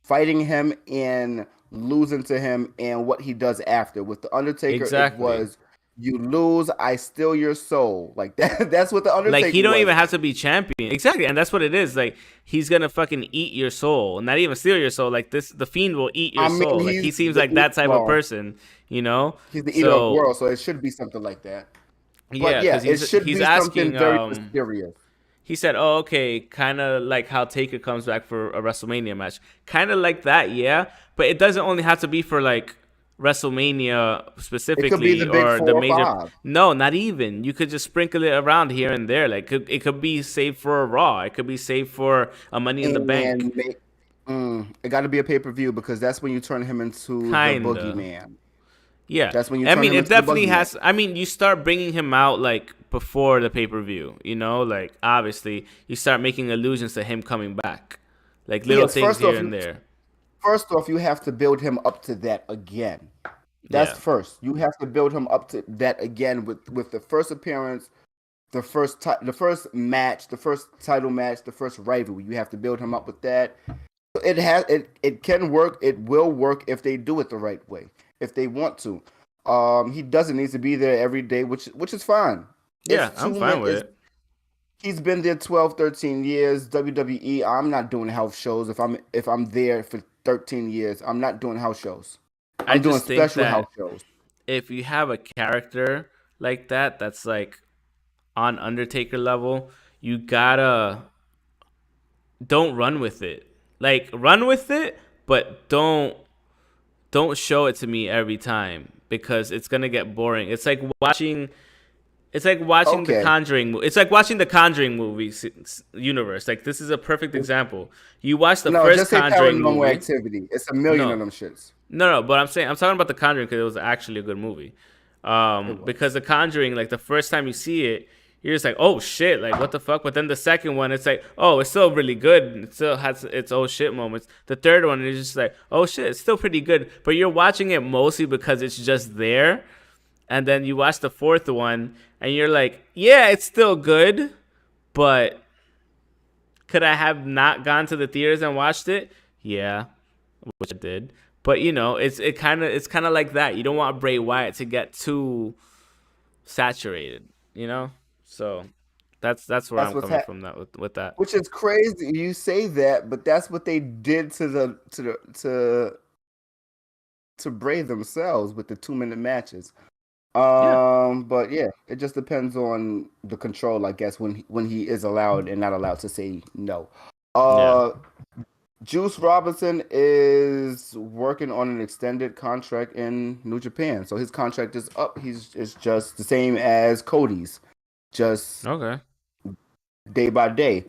fighting him and losing to him and what he does after. With the Undertaker, it was, you lose, I steal your soul. Like that. That's what the Undertaker. Like, he don't even have to be champion. Exactly, and that's what it is. Like, he's gonna fucking eat your soul, not even steal your soul. Like, the Fiend will eat your soul. Like, he seems like that type of person. You know, he's the eater of worlds, so it should be something like that. But yeah, it should be something very mysterious. He said, "Oh, okay, kind of like how Taker comes back for a WrestleMania match, kind of like that, yeah. But it doesn't only have to be for like WrestleMania specifically, it could be the big or 4 the or major. 5. No, not even. You could just sprinkle it around here and there. Like, it could be saved for a Raw. It could be saved for a Money in the Bank. It got to be a pay-per-view, because that's when you turn him into the boogeyman. Yeah, that's when you. I mean, it definitely has. I mean, you start bringing him out like before the pay-per-view. You know, like, obviously you start making allusions to him coming back, like little things here and there. First off, you have to build him up to that again. That's first. You have to build him up to that again with the first appearance, the first match, the first title match, the first rivalry. You have to build him up with that. It can work. It will work if they do it the right way. If they want to, he doesn't need to be there every day, which is fine. Yeah, I'm fine with it. He's been there 12, 13 years. WWE, I'm not doing house shows. If I'm there for 13 years, I'm not doing house shows. I'm doing special house shows. If you have a character like that, that's like on Undertaker level, you gotta don't run with it. Like, run with it, but don't show it to me every time, because it's gonna get boring. It's like watching the Conjuring. It's like watching the Conjuring movie universe. Like, this is a perfect example. You watch the first Conjuring movie. Activity. It's a million of them shits. No, but I'm talking about the Conjuring because it was actually a good movie. Because the Conjuring, like, the first time you see it, you're just like, oh shit, like, what the fuck? But then the second one, it's like, oh, it's still really good. It still has its oh shit moments. The third one is just like, oh shit, it's still pretty good. But you're watching it mostly because it's just there. And then you watch the fourth one and you're like, yeah, it's still good, but could I have not gone to the theaters and watched it? Yeah, which I did. But, you know, it's kind of like that. You don't want Bray Wyatt to get too saturated, you know? So that's where I'm coming from with that. Which is crazy. You say that, but that's what they did to Bray themselves with the 2-minute matches. But yeah, it just depends on the control, I guess, when he is allowed and not allowed to say no. Juice Robinson is working on an extended contract in New Japan, so his contract is up. It's just the same as Cody's, just day by day.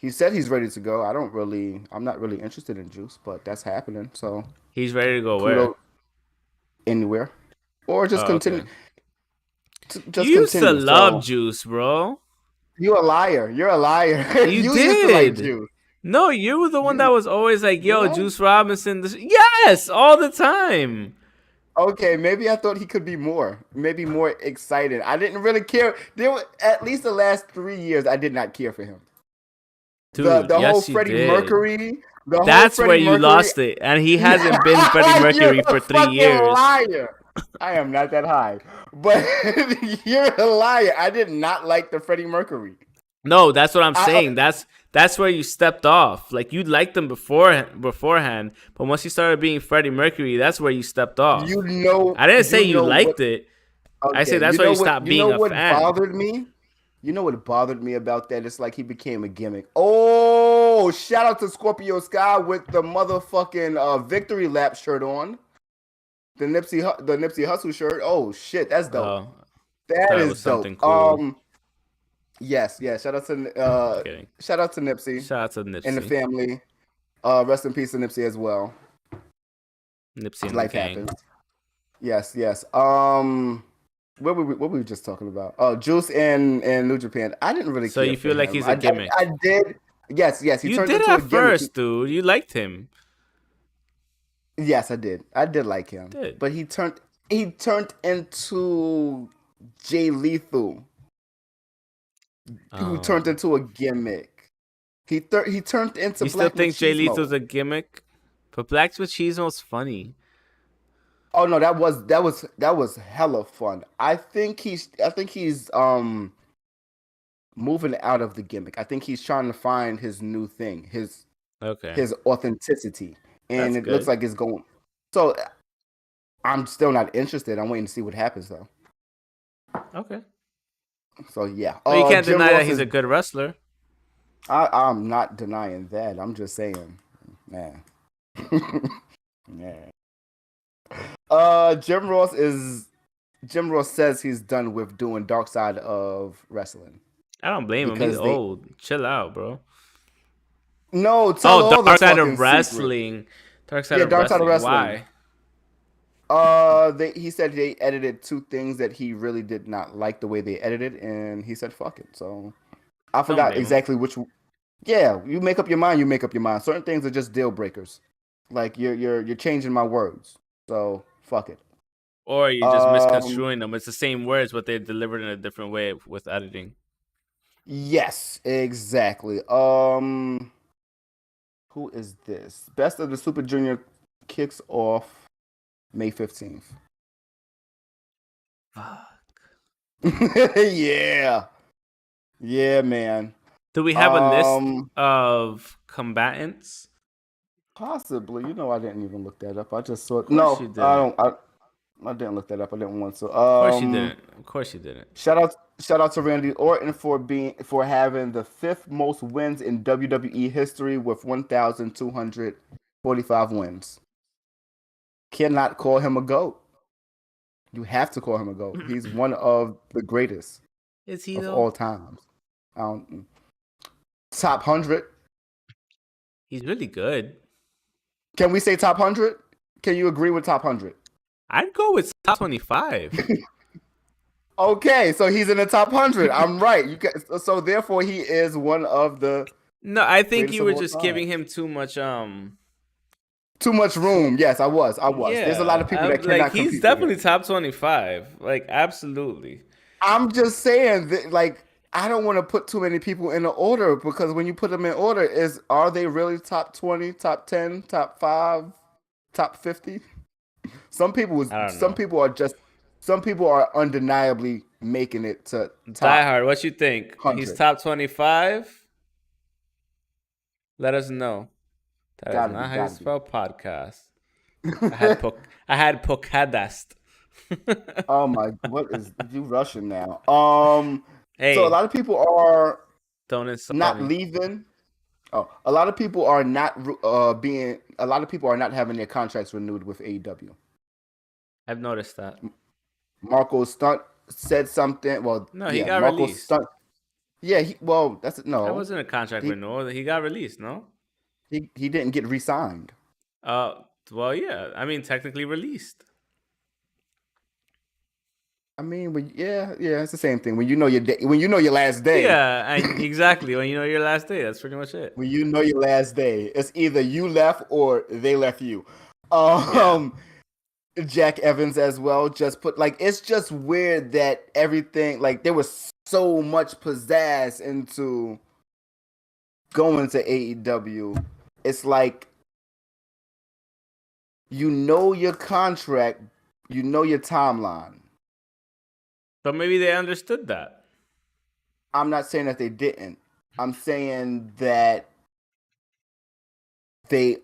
He said he's ready to go. I'm not really interested in Juice, but that's happening. So he's ready to go where? Anywhere, or just continue. You used to love Juice, bro. You're a liar. You're a liar. You did. Used to like Juice. No, you were the one that was always like, yo, Juice Robinson. Yes, all the time. Okay, maybe I thought he could be more excited. I didn't really care. At least the last 3 years, I did not care for him. Dude, the whole Freddie Mercury. That's where you lost it, and he hasn't been Freddie Mercury for 3 years. Liar. I am not that high, but you're a liar. I did not like the Freddie Mercury. No, that's what I'm saying. That's where you stepped off. Like, you liked him beforehand, but once you started being Freddie Mercury, that's where you stepped off. You know, I didn't say you liked it. I say Okay, that's why you stopped you being know a what fan. bothered me? You know what bothered me about that? It's like he became a gimmick. Oh, shout out to Scorpio Sky with the motherfucking victory lap shirt on. The Nipsey Hustle shirt. Oh shit, that's dope. Oh, I That thought it is was something dope. cool. Yes. Shout out to Kidding. Nipsey Shout out to and the Nipsey. family. Rest in peace to Nipsey as well. Nipsey and the Life gang. happens. Yes. What were we just talking about? Oh, Juice and New Japan. I didn't really So care you for feel like him. he's a gimmick? I did. Yes. He You turned did into a at gimmick. first, dude. You liked him. Yes, I did. I did like him. Did. But he turned into Jay Lethal, who turned into a gimmick. He turned into You still Black think Jay Machismo. Lethal's a gimmick? But Black Machismo's funny. Oh no, that was hella fun. I think he's moving out of the gimmick. I think he's trying to find his new thing, his authenticity, and That's it good. looks like it's going. So I'm still not interested. I'm waiting to see what happens though. Okay. So yeah, But you can't Jim deny Ross that he's a good wrestler. I'm not denying that. I'm just saying, man. Yeah. Jim Ross says he's done with doing Dark Side of Wrestling. I don't blame him. Because He's old. Chill out, bro. No, tell all the Dark Side fucking of Wrestling. Dark Side of Dark Side of Wrestling. Wrestling. Why? He said they edited two things that he really did not like the way they edited, and he said fuck it. So I forgot blame him. exactly which. Yeah, you make up your mind. You make up your mind. Certain things are just deal breakers. Like you're changing my words. So fuck it. Or you're just misconstruing them. It's the same words, but they're delivered in a different way with editing. Yes, exactly. Who is this? Best of the Super Junior kicks off May 15th. Fuck. Yeah, man. Do we have a list of combatants? Possibly. I didn't even look that up. I just saw it. You No, didn't. I don't. I didn't look that up. I didn't want to. Of course you didn't. Shout out to Randy Orton for having the 5th most wins in WWE history with 1,245 wins. Cannot call him a GOAT. You have to call him a GOAT. He's one of the greatest. Is he of though? all times. Top 100. He's really good. Can we say top 100? Can you agree with top 100? I'd go with top 25. Okay, so he's in the top 100. I'm right. So therefore, he is one of the. No, I think you were greatest of just all giving time. him too much. Too much room. Yes, I was. Yeah, There's a lot of people that cannot like compete he's with definitely him. top 25. Like absolutely. I'm just saying that, like, I don't want to put too many people in the order because when you put them in order, are they really top 20, top 10, top 5, top 50? Some people are undeniably making it to top. Die Hard, what you think? 100. He's top 25? Let us know. That is not how you spell podcast. I had podcast. Oh my! What is you Russian now? Hey, so a lot of people are don't insult not me. leaving. Oh, a lot of people are not A lot of people are not having their contracts renewed with AEW. I've noticed that. Marco Stunt said something. Well, no, he got released. Stunt. Yeah, that's no. That wasn't a contract renewal. He got released. No, he didn't get re-signed. Well, yeah. I mean, technically released. I mean, yeah, it's the same thing. When you know your last day. Yeah, exactly. When you know your last day, that's pretty much it. When you know your last day, it's either you left or they left you. Jack Evans as well. Just put it's just weird that everything there was so much pizzazz into going to AEW. It's like your contract, your timeline. But maybe they understood that. I'm not saying that they didn't. I'm saying that they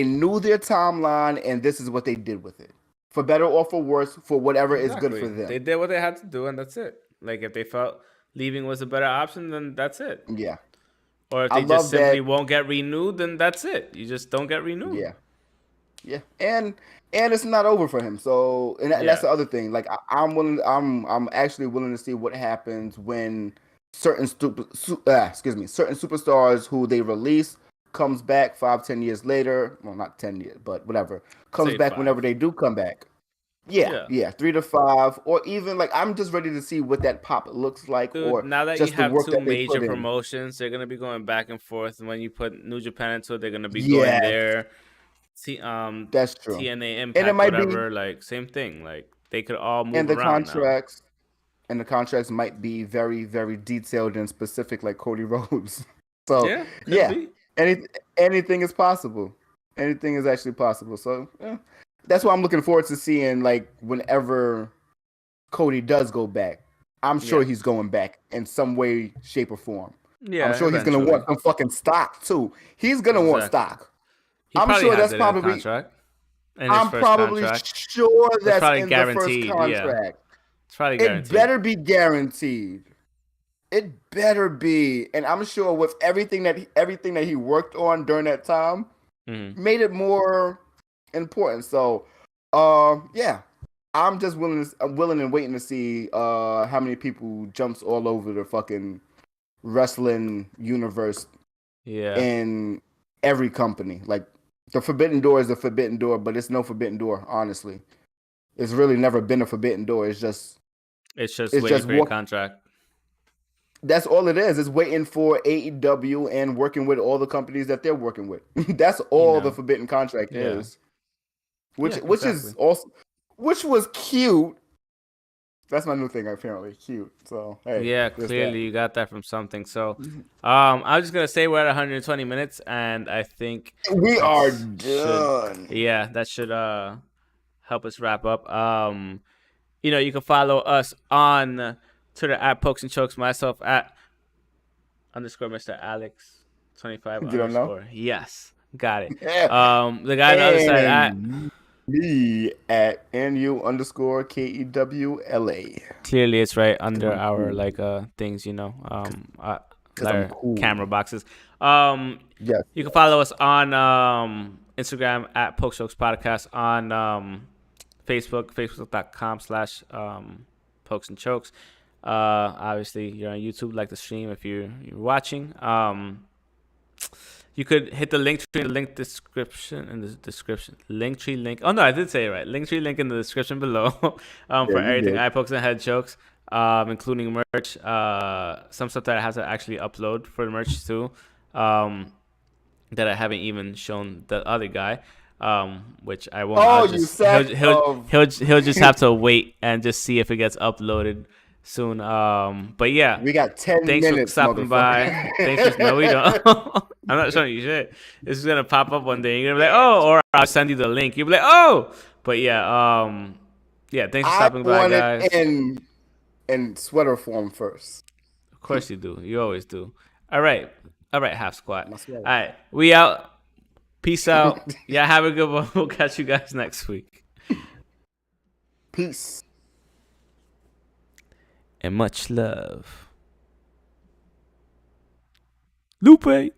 knew their timeline and this is what they did with it. for better or for worse, for whatever is good for them. They did what they had to do, and that's it. Like if they felt leaving was a better option, then that's it. Yeah. Or if I they just love simply that. won't get renewed, then that's it. You just don't get renewed. Yeah. Yeah, and it's not over for him. So, and that's the other thing. Like, I'm willing. I'm actually willing to see what happens when certain certain superstars who they release comes back 5-10 years later. Well, not 10 years, but whatever comes Say back 5. whenever they do come back. Yeah, 3 to 5, or even like I'm just ready to see what that pop looks like, Dude, or now that just you the have work 2 that they major put in. promotions, they're gonna be going back and forth. And when you put New Japan into it, they're gonna be going Yes, there. that's true. TNA And it Impact, might be, whatever. Like same thing. Like they could all and move the around now. contracts might be very, very detailed and specific, like Cody Rhodes. So Yeah, could yeah, be. anything is possible. Anything is actually possible. So that's what I'm looking forward to seeing. Like whenever Cody does go back, I'm sure he's going back in some way, shape, or form. Yeah, I'm sure he's gonna want some fucking stock too. He's gonna want stock. He I'm probably sure has that's it in a probably. contract. In his I'm first probably contract. sure It's that's probably in the first guaranteed. Yeah. contract. It's probably It guaranteed. better be guaranteed. It better be, and I'm sure with everything that he worked on during that time, made it more important. So, yeah, I'm just willing and waiting to see how many people jumps all over the fucking wrestling universe. Yeah. In every company, like the Forbidden Door is a forbidden door, but it's no forbidden door. Honestly, it's really never been a forbidden door. It's just waiting for your contract. That's all it is. It's waiting for AEW and working with all the companies that they're working with. That's all the forbidden contract is. Which is also, which was cute. That's my new thing, apparently. Cute. So hey, yeah, clearly you got that from something. So I was just gonna say we're at 120 minutes, and I think we are done. That should help us wrap up. You can follow us on Twitter at Pokes and Chokes, myself at _ Mr. Alex 25 _ Yes, got it. The guy on the other side at me at NU_KEWLA. Clearly it's right under our things, our cool. camera boxes. Yes. You can follow us on Instagram at Pokes Chokes Podcast, on Facebook, facebook.com/Pokes and Chokes. Obviously, you're on YouTube, like the stream if you're watching. You could hit the link description in the description. Linktree link. Oh no, I did say it right. Linktree link in the description below. For everything eye pokes and head chokes, including merch. Some stuff that I have to actually upload for the merch too. That I haven't even shown the other guy. Which I won't. He'll just have to wait and just see if it gets uploaded soon. But yeah, we got 10 minutes. Thanks for stopping by. No, we don't. I'm not showing you shit. This is gonna pop up one day. You're gonna be like, oh, or I'll send you the link. You'll be like, oh, but yeah, Thanks for stopping by, guys. In sweater form first. Of course you do. You always do. All right, half squat. All right, we out. Peace out. Yeah, have a good one. We'll catch you guys next week. Peace. And much love. Lupe.